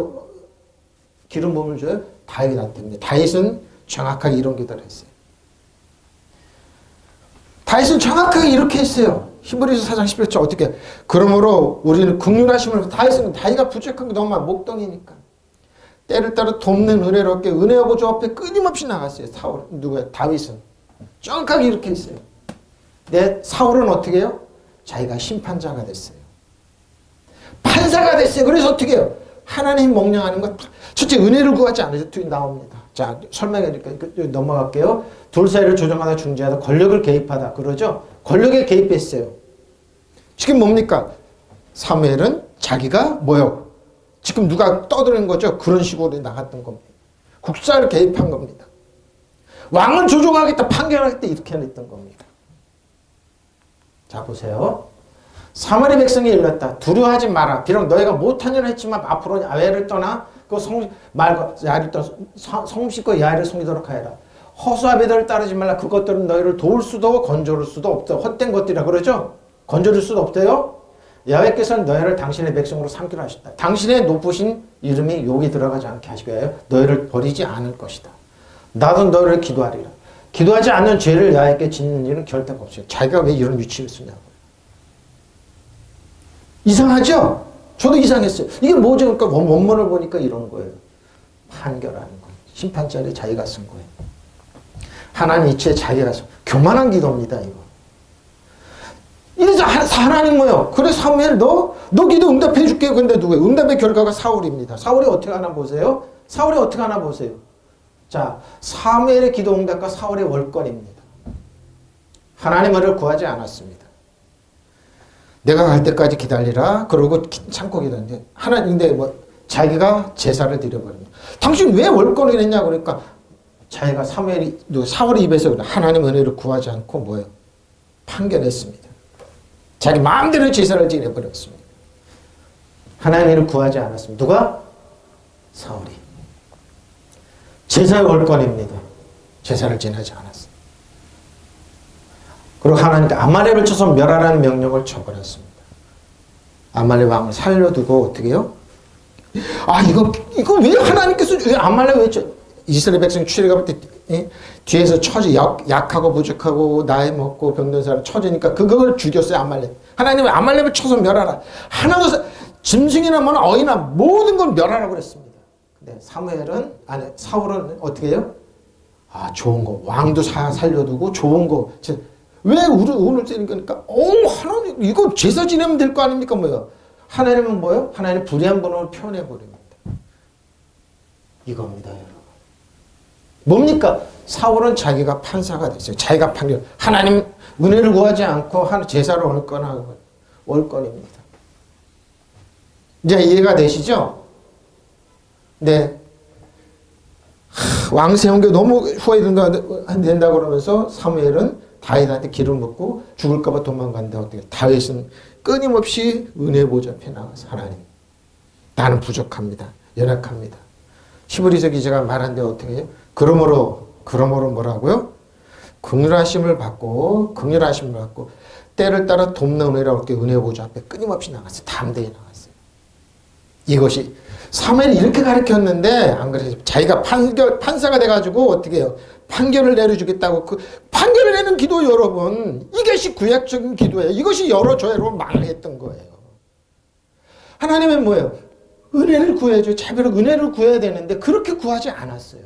기름 부음을 줘요? 다윗한테. 다윗은 정확하게 이런 기도를 했어요. 다윗은 정확하게 이렇게 했어요. 히브리서 4장 11절 어떻게? 그러므로 우리는 긍휼하심을 다윗가 부족한 게 너무 많아. 목동이니까. 때를 따라 돕는 은혜를 얻게 은혜의 보좌 앞에 끊임없이 나갔어요. 다윗은. 정확하게 이렇게 했어요. 근데 사울은 어떻게 해요? 자기가 심판자가 됐어요. 판사가 됐어요. 그래서 어떻게 해요? 하나님 명령하는 것 첫째 은혜를 구하지 않아서 나옵니다. 자, 설명해드릴게요. 넘어갈게요. 둘 사이를 조정하다 중재하다 권력을 개입하다 그러죠. 권력에 개입했어요. 지금 뭡니까? 사무엘은 자기가 뭐요? 지금 누가 떠드는 거죠? 그런 식으로 나갔던 겁니다. 국사를 개입한 겁니다. 왕을 조종하겠다 판결하겠다 이렇게 했던 겁니다. 자 보세요. 사마리 백성이 일렀다. 두려워하지 마라. 비록 너희가 못한 일을 했지만 앞으로 야외를 떠나 그 성식과 야외를 섬기도록 하여라. 허수아 베들을 따르지 말라. 그것들은 너희를 도울 수도 건져줄 수도 없다. 헛된 것들이라 그러죠. 건져줄 수도 없대요. 야훼께서는 너희를 당신의 백성으로 삼기로 하셨다. 당신의 높으신 이름이 욕이 들어가지 않게 하시기 위하여 너희를 버리지 않을 것이다. 나도 너희를 기도하리라. 기도하지 않는 죄를 야훼께 짓는 일은 결코 없어요. 자기가 왜 이런 위치를 쓰냐고. 이상하죠? 저도 이상했어요. 이게 뭐죠? 그러니까 원문을 보니까 이런 거예요. 판결하는 거예요. 심판자리 자기가 쓴 거예요. 하나님 이치에 자기가 쓴 교만한 기도입니다. 이거. 이래서 하나님 뭐요? 그래 사무엘 너 기도 응답해 줄게. 근데 누구예요? 응답의 결과가 사울입니다. 사울이 어떻게 하나 보세요. 사울이 어떻게 하나 보세요. 자, 사무엘의 기도 응답과 사울의 월권입니다. 하나님을 구하지 않았습니다. 내가 갈 때까지 기다리라. 그러고 참고 기다리는데 하나님인데 뭐 자기가 제사를 드려버립니다. 당신 왜 월권을 했냐 그러니까 자기가 사울의 입에서 하나님 은혜를 구하지 않고 뭐예요? 판결했습니다. 자기 마음대로 제사를 지내버렸습니다. 하나님을 구하지 않았습니다. 누가? 사울이. 제사의 월권입니다. 제사를 지내지 않았습니다. 그리고 하나님께 아말렉을 쳐서 멸하라는 명령을 쳐버렸습니다. 아말렉 왕을 살려두고 어떻게 해요? 아, 이거 왜 하나님께서 왜 아말렉 왜 이스라엘 백성 출애굽할 때 뒤에서 약하고 부족하고 나이 먹고 병든 사람 처지니까 그걸 죽였어요. 아말렉. 하나님은 아말렉을 쳐서 멸하라. 하나도 짐승이나 뭐나 어이나 모든 걸 멸하라고 그랬습니다. 근데 사울은 어떻게 해요? 아, 좋은 거 왕도 살려두고 좋은 거. 왜 오늘 때린 거니까? 하나님 이거 제사 지내면 될 거 아닙니까? 뭐요? 하나님은 뭐요? 하나님 불의한 번호를 표현해 버립니다. 이겁니다, 여러분. 뭡니까? 사울은 자기가 판사가 됐어요. 자기가 판결. 하나님 은혜를 구하지 않고 제사를 월권입니다. 이제 이해가 되시죠? 네. 왕 세운 게 너무 후회된다 그러면서 사무엘은 다윗한테 기름 붓고 죽을까 봐 도망간다. 어떻게? 다윗은 끊임없이 은혜 보좌 앞에 나가서 하나님, 나는 부족합니다. 연약합니다. 히브리서 기자가 말한데 어떻게 해요? 그러므로 뭐라고요? 긍휼하심을 받고 때를 따라 돕는 은혜라고 이렇게 은혜 보좌 앞에 끊임없이 나갔어요. 담대히 나갔어요. 이것이 사무엘이 이렇게 가르쳤는데 안 그래서 자기가 판사가 돼가지고 어떻게 해요? 판결을 내려주겠다고 그 판결을 내는 기도 여러분, 이것이 구약적인 기도예요. 이것이 여러 여러분 망했던 거예요. 하나님은 뭐예요? 은혜를 구해줘. 자비로 은혜를 구해야 되는데 그렇게 구하지 않았어요.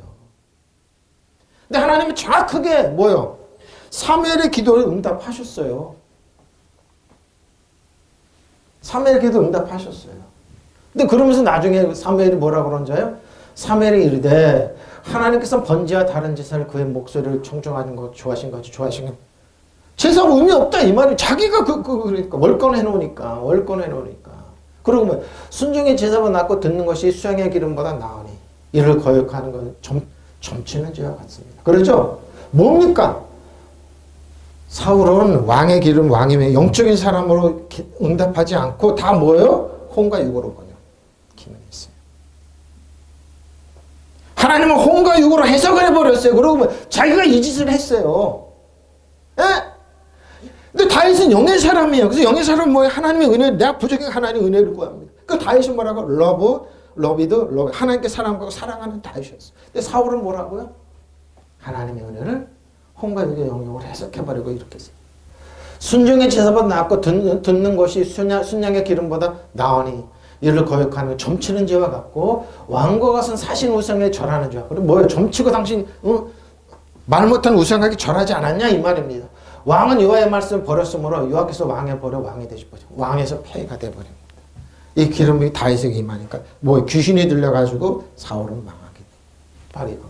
근데 하나님은 정확하게 뭐예요? 사무엘의 기도를 응답하셨어요. 사무엘의 기도 응답하셨어요. 근데 그러면서 나중에 사무엘이 뭐라고 그런 자요? 사무엘이 이르되 하나님께서 번제와 다른 제사를 그의 목소리를 청종하는 것 좋아하신 것 제사가 의미 없다 이 말이. 자기가 그러니까 월권해 놓으니까. 그리고 뭐 순종의 제사보다 낫고 듣는 것이 수양의 기름보다 나으니 이를 거역하는 건 점치는 죄와 같습니다. 그렇죠? 뭡니까? 사울은 왕의 기름, 왕임의 영적인 사람으로 응답하지 않고 다 뭐예요? 혼과 육으로 기능했어요. 하나님은 혼과 육으로 해석을 해버렸어요. 그러고 자기가 이 짓을 했어요. 예? 근데 다윗은 영의 사람이에요. 그래서 영의 사람은 뭐예요? 하나님의 은혜, 내가 부족해 하나님의 은혜를 구합니다. 그 다윗은 뭐라고? 러브. 하나님께 사랑하고 사랑하는 다윗이었어요. 근데 사울은 뭐라고요? 하나님의 은혜를 혼과 육의 영역으로 해석해버리고 이렇게 했어요. 순종의 제사보다 낫고 듣는 것이 순양의 기름보다 나으니 이를 거역하는 점치는 죄와 같고 왕과 같은 사신 우상에 절하는 죄와. 그리고 뭐예요? 점치고 당신 말 못한 우상에게 절하지 않았냐 이 말입니다. 왕은 여호와의 말씀을 버렸으므로 여호와께서 왕을 버려 왕이 되시버려. 왕에서 폐가 돼버립니다. 이 기름이 다윗에게 임하니까 뭐 귀신이 들려가지고 사울은 망하게 돼. 바로 이거.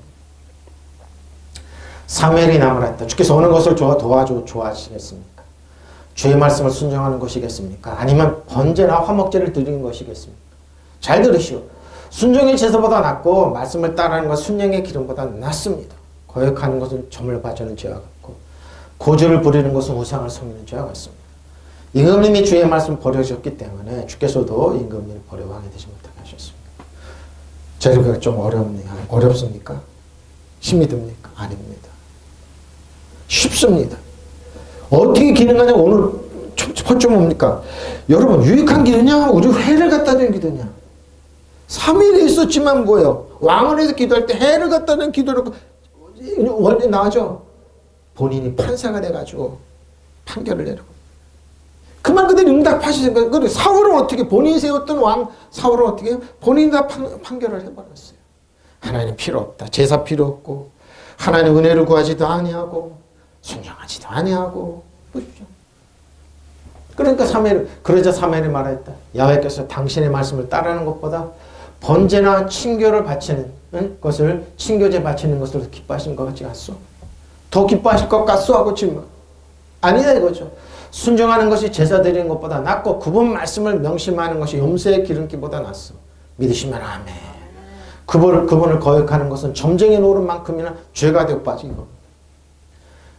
사무엘이 나무랐다. 주께서 어느 것을 좋아하시겠습니까? 주의 말씀을 순종하는 것이겠습니까? 아니면 번제나 화목제를 드리는 것이겠습니까? 잘 들으시오. 순종의 제사보다 낫고 말씀을 따르는 것 순양의 기름보다 낫습니다. 거역하는 것은 점을 바치는 죄와 같고 고주를 부리는 것은 우상을 섬기는 죄와 같습니다. 임금님이 주의 말씀 버려졌기 때문에 주께서도 임금님을 버려 왕이 되지 못하게 하셨습니다. 저희가 좀 어렵습니까? 힘이 듭니까? 아닙니다. 쉽습니다. 어떻게 기능하냐? 오늘 첫 점 뭡니까? 여러분 유익한 기도냐? 우리 해를 갖다 준 기도냐? 3일이 있었지만 뭐예요? 왕을 해서 기도할 때 해를 갖다 준 기도를 원리 나죠? 본인이 판사가 돼가지고 판결을 내리고 그만 그대로 응답하시니까 그래 사울은 어떻게 본인이 세웠던 왕 사울은 어떻게 해요? 본인이 다 판결을 해버렸어요. 하나님 필요 없다. 제사 필요 없고 하나님 은혜를 구하지도 아니하고 순종하지도 아니하고 보십시오. 그러니까 그러자 사무엘이 말했다. 야훼께서 당신의 말씀을 따르는 것보다 번제나 친교를 바치는 것을 친교제 바치는 것을 기뻐하신 것 같지 않소? 더 기뻐하실 것 같소? 하고 질문. 아니다 이거죠. 순종하는 것이 제사 드리는 것보다 낫고 그분 말씀을 명심하는 것이 염소의 기름기보다 낫소. 믿으시면 아멘. 그분을 거역하는 것은 점쟁이 노릇 만큼이나 죄가 되어 빠지고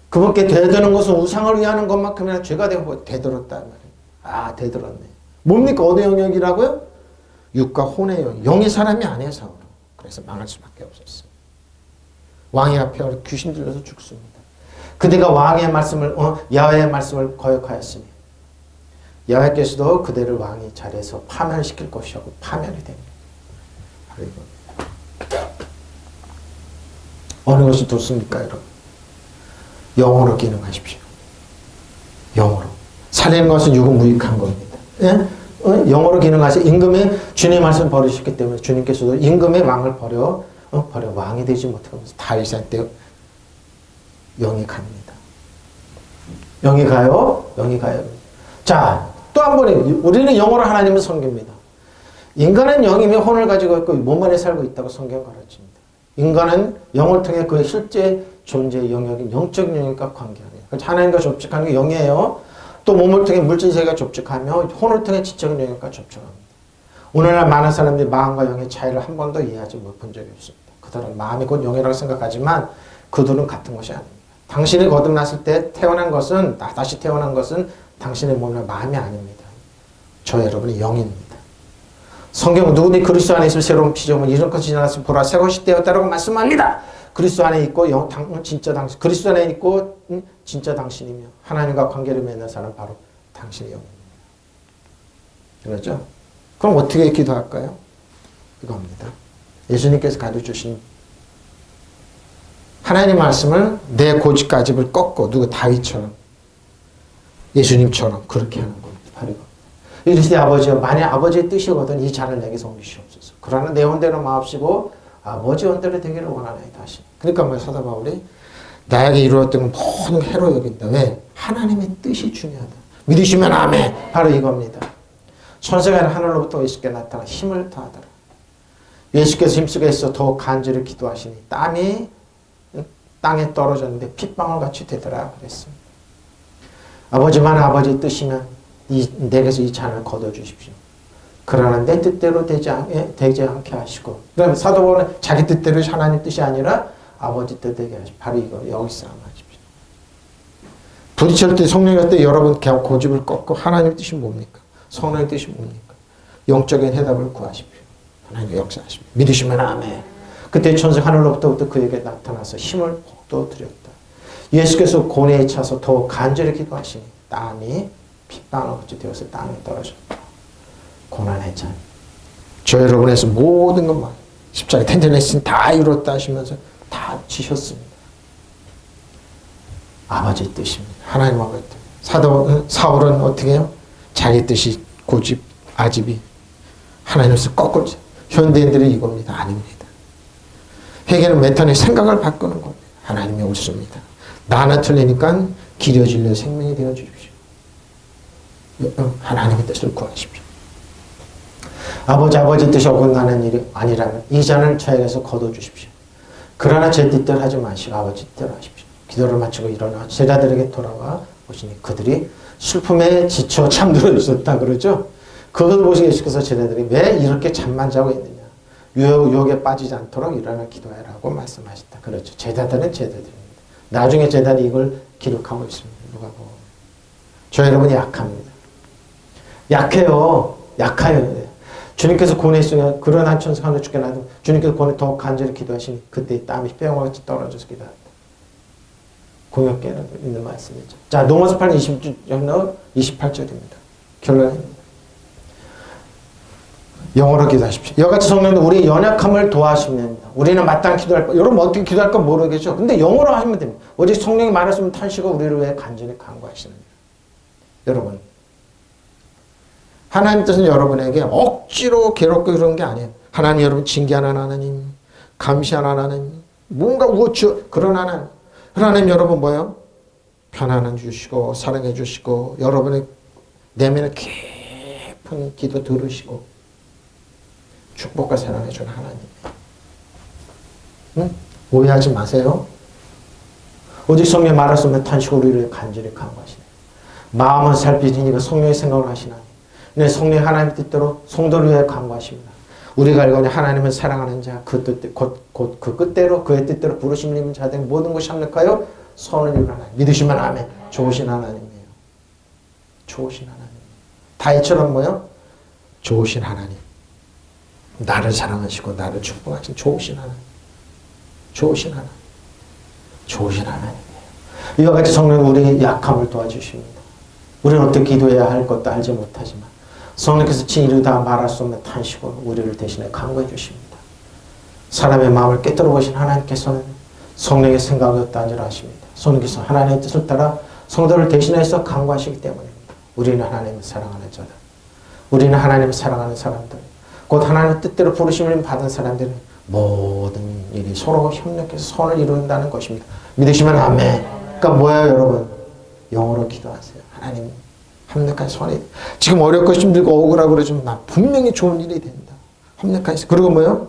그분께 대드는 것은 우상을 위하는 것만큼이나 죄가 되고 대들었다 말이에요. 아 대들었네. 뭡니까? 어디 영역이라고요? 육과 혼의 영역. 영의 사람이 아니에요 사울은. 그래서 망할 수밖에 없었어요. 왕이 앞에 귀신 들려서 죽습니다. 그대가 왕의 말씀을 야훼의 말씀을 거역하였으니 야훼께서도 그대를 왕의 자리에서 파면시킬 것이라고 파면이 됩니다. 바로 이겁니다. 어느 것이 좋습니까, 여러분? 영어로 기능하십시오. 영어로. 살리는 것은 유구무익한 겁니다. 예? 영어로 기능하세요. 임금의 주님의 말씀 버리셨기 때문에 주님께서도 임금의 왕을 버려 왕이 되지 못하면서 다윗한테 영이 갑니다. 영이 가요? 영이 가요. 자, 또 한 번에 우리는 영어로 하나님을 섬깁니다. 인간은 영이며 혼을 가지고 있고 몸 안에 살고 있다고 성경 가르칩니다. 인간은 영을 통해 그 실제 존재의 영역인 영적인 영역과 관계하네요. 하나님과 접촉하는 게 영이에요. 또 몸을 통해 물질 세계가 접촉하며 혼을 통해 지적인 영역과 접촉합니다. 오늘날 많은 사람들이 마음과 영의 차이를 한 번도 이해하지 못한 적이 없습니다. 그들은 마음이 곧 영이라고 생각하지만 그들은 같은 것이 아닙니다. 당신이 거듭났을 때 태어난 것은 다시 태어난 것은 당신의 몸이나 마음이 아닙니다. 저 여러분의 영입니다. 성경은 누구든지 그리스도 안에 있으면 새로운 피조물 이전 것이 지나갔으면 보라 새 것이 되었다라고 말씀합니다. 그리스도 안에 있고 진짜 당신 그리스도 안에 있고 진짜 당신이며 하나님과 관계를 맺는 사람은 바로 당신의 영입니다. 그렇죠? 그럼 어떻게 기도할까요? 이겁니다. 예수님께서 가르쳐주신 하나님 말씀을 내 고집가집을 꺾고 누구 다윗처럼 예수님처럼 그렇게 하는 겁니다. 바로 이거. 이르시되 아버지여 만약 아버지의 뜻이거든 이 잔을 내게서 옮기시옵소서. 그러나 내 원대로 마옵시고 아버지 원대로 되기를 원하나이다 하시니. 그러니까 뭐 사도 바울이 나에게 이루었던 모든 해로 여긴다. 왜? 하나님의 뜻이 중요하다. 믿으시면 아멘. 바로 이겁니다. 천사가 하늘로부터 예수께 나타나 힘을 더하더라. 예수께서 힘쓰게 해서 더욱 간절히 기도하시니 땀이 땅에 떨어졌는데 핏방울같이 되더라 그랬습니다. 아버지만 아버지의 뜻이면 내게서 이 잔을 거둬주십시오. 그러나 내 뜻대로 되지 않게 하시고 그다음에 사도 바울은 자기 뜻대로 하나님 뜻이 아니라 아버지 뜻 되게 하시고 바로 이거 여기서 하십시오. 부딪힐 때 성령의 때 여러분 그냥 고집을 꺾고 하나님 뜻이 뭡니까? 성령의 뜻이 뭡니까? 영적인 해답을 구하십시오. 하나님 역사하십시오. 믿으시면 아멘. 그때 천사 하늘로부터 그에게 나타나서 힘을 복도 드렸다. 예수께서 고뇌에 차서 더욱 간절히 기도하시니 땀이 핏방울같이 되어서 땅에 떨어졌다. 고난의 잔. 저 여러분에서 모든 것만 십자가 텐트레슨 다 이뤘다 하시면서 다 지셨습니다. 아버지의 뜻입니다. 하나님 아버지 뜻. 사울은 어떻게 해요? 자기 뜻이 고집, 아집이 하나님께서 거꾸로 현대인들이 이겁니다. 아닙니다. 회개는 메탄의 생각을 바꾸는 겁니다. 하나님이 옳습니다. 나는 틀리니까 길어질려 생명이 되어 주십시오. 하나님의 뜻을 구하십시오. 아버지 뜻이 어긋나는 일이 아니라면 이 잔을 저에게서 거둬주십시오. 그러나 제 뜻대로 하지 마시고 아버지 뜻대로 하십시오. 기도를 마치고 일어나 제자들에게 돌아와 보시니 그들이 슬픔에 지쳐 잠들어 있었다 그러죠. 그것을 보시고 예수께서 제자들이 왜 이렇게 잠만 자고 있느냐. 유혹에 빠지지 않도록 일어나 기도하라고 말씀하셨다. 그렇죠. 제자들은 제자들입니다. 나중에 제자들이 이걸 기록하고 있습니다. 누가복음. 저 여러분이 약합니다. 약해요. 약해요. 주님께서 고뇌했으면 그런 한 천사 하늘 죽게 놔도 주님께서 고뇌 더욱 간절히 기도하시니 그때 땀이 뼈같이 떨어져서 기도한다. 공역계는 있는 말씀이죠. 자, 로마서 8장 28절입니다. 결론입니다. 영어로 기도하십시오. 이같이 성령도 우리의 연약함을 도와주십니다. 우리는 마땅히 기도할 거. 여러분 어떻게 기도할 까 모르겠죠. 근데 영어로 하시면 됩니다. 오직 성령이 말하시면 탄식을 우리를 위해 간절히 간구하시느니라. 여러분 하나님 뜻은 여러분에게 억지로 괴롭고 그런 게 아니에요. 하나님 여러분 징계하는 하나님, 감시하는 하나님, 뭔가 우쭈 그런 하나님. 하나님 여러분 뭐예요? 편안함 주시고 사랑해 주시고 여러분의 내면의 깊은 기도 들으시고 축복과 사랑해 주는 하나님. 응? 오해하지 마세요. 오직 성령의 말하시면 탄식 우리를 간절히 간구하시네. 마음은 살피시니까 성령의 생각을 하시나니. 네, 성령 하나님 뜻대로 성도를 위해 간구하십니다. 우리가 알거니 하나님을 사랑하는 자, 그 뜻, 곧 그 뜻대로 그의 뜻대로 부르심 입은 자들 모든 것이 합력하여 선을 이루는 하나님. 믿으시면 아멘. 좋으신 하나님이에요. 좋으신 하나님. 다윗처럼 뭐요? 좋으신 하나님. 나를 사랑하시고 나를 축복하신 좋으신 하나님. 좋으신 하나님. 좋으신 하나님이에요. 이와 같이 성령 우리의 약함을 도와주십니다. 우리는 어떻게 기도해야 할 것도 알지 못하지만 성령께서 친히 다 말할 수 없는 탄식으로 우리를 대신해 간구해 주십니다. 사람의 마음을 깨뜨려 보신 하나님께서는 성령의 생각이 어떠한지 아십니다. 성령께서 하나님의 뜻을 따라 성도를 대신해서 간구하시기 때문입니다. 우리는 하나님을 사랑하는 자들, 우리는 하나님을 사랑하는 사람들, 곧 하나님의 뜻대로 부르심을 받은 사람들은 모든 일이 서로 협력해서 선을 이룬다는 것입니다. 믿으시면 아멘. 그러니까 뭐예요, 여러분? 영어로 기도하세요. 하나님, 협력한 선이 지금 어렵고 힘들고 억울하고 그러지만 나 분명히 좋은 일이 된다. 협력한 그리고 뭐요?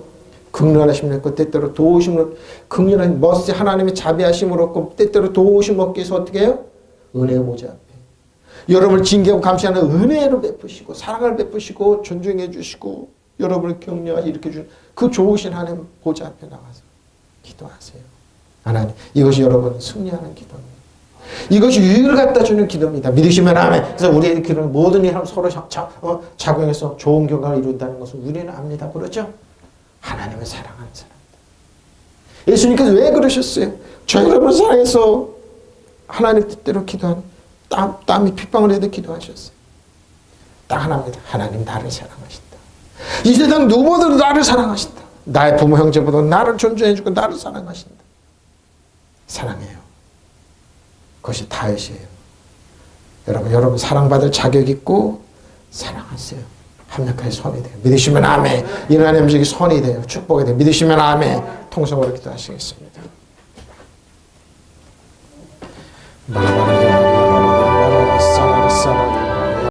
극렬하심을 얻고 때때로 도우심을 극렬한 멋지 하나님의 자비하심을 얻고 때때로 도우심 얻기 위해서 어떻게 해요? 은혜의 보좌 앞에 여러분을 징계하고 감시하는 은혜를 베푸시고 사랑을 베푸시고 존중해 주시고 여러분을 격려하시 이렇게 주는 그 좋으신 하나님 보좌 앞에 나가서 기도하세요. 하나님, 이것이 여러분 승리하는 기도입니다. 이것이 유익을 갖다 주는 기도입니다. 믿으시면 아멘. 그래서 우리의 기도는 모든 일을 서로 작용해서 좋은 결과를 이룬다는 것을 우리는 압니다. 그렇죠? 하나님을 사랑하는 사람. 예수님께서 왜 그러셨어요? 저 여러분을 사랑해서 하나님 뜻대로 기도하는 땀이 핏방울 해도 기도하셨어요. 딱 하나입니다. 하나님 나를 사랑하신다. 이 세상 누구보다도 나를 사랑하신다. 나의 부모 형제보다 나를 존중해주고 나를 사랑하신다. 사랑해요. 그것이 다윗이에요. 여러분 사랑받을 자격 있고 사랑하세요. 합력하여 선이 돼요. 믿으시면 아멘. 일어나는 음식이 선이 돼요. 축복이 돼요. 믿으시면 아멘. 통성으로 기도하시겠습니다.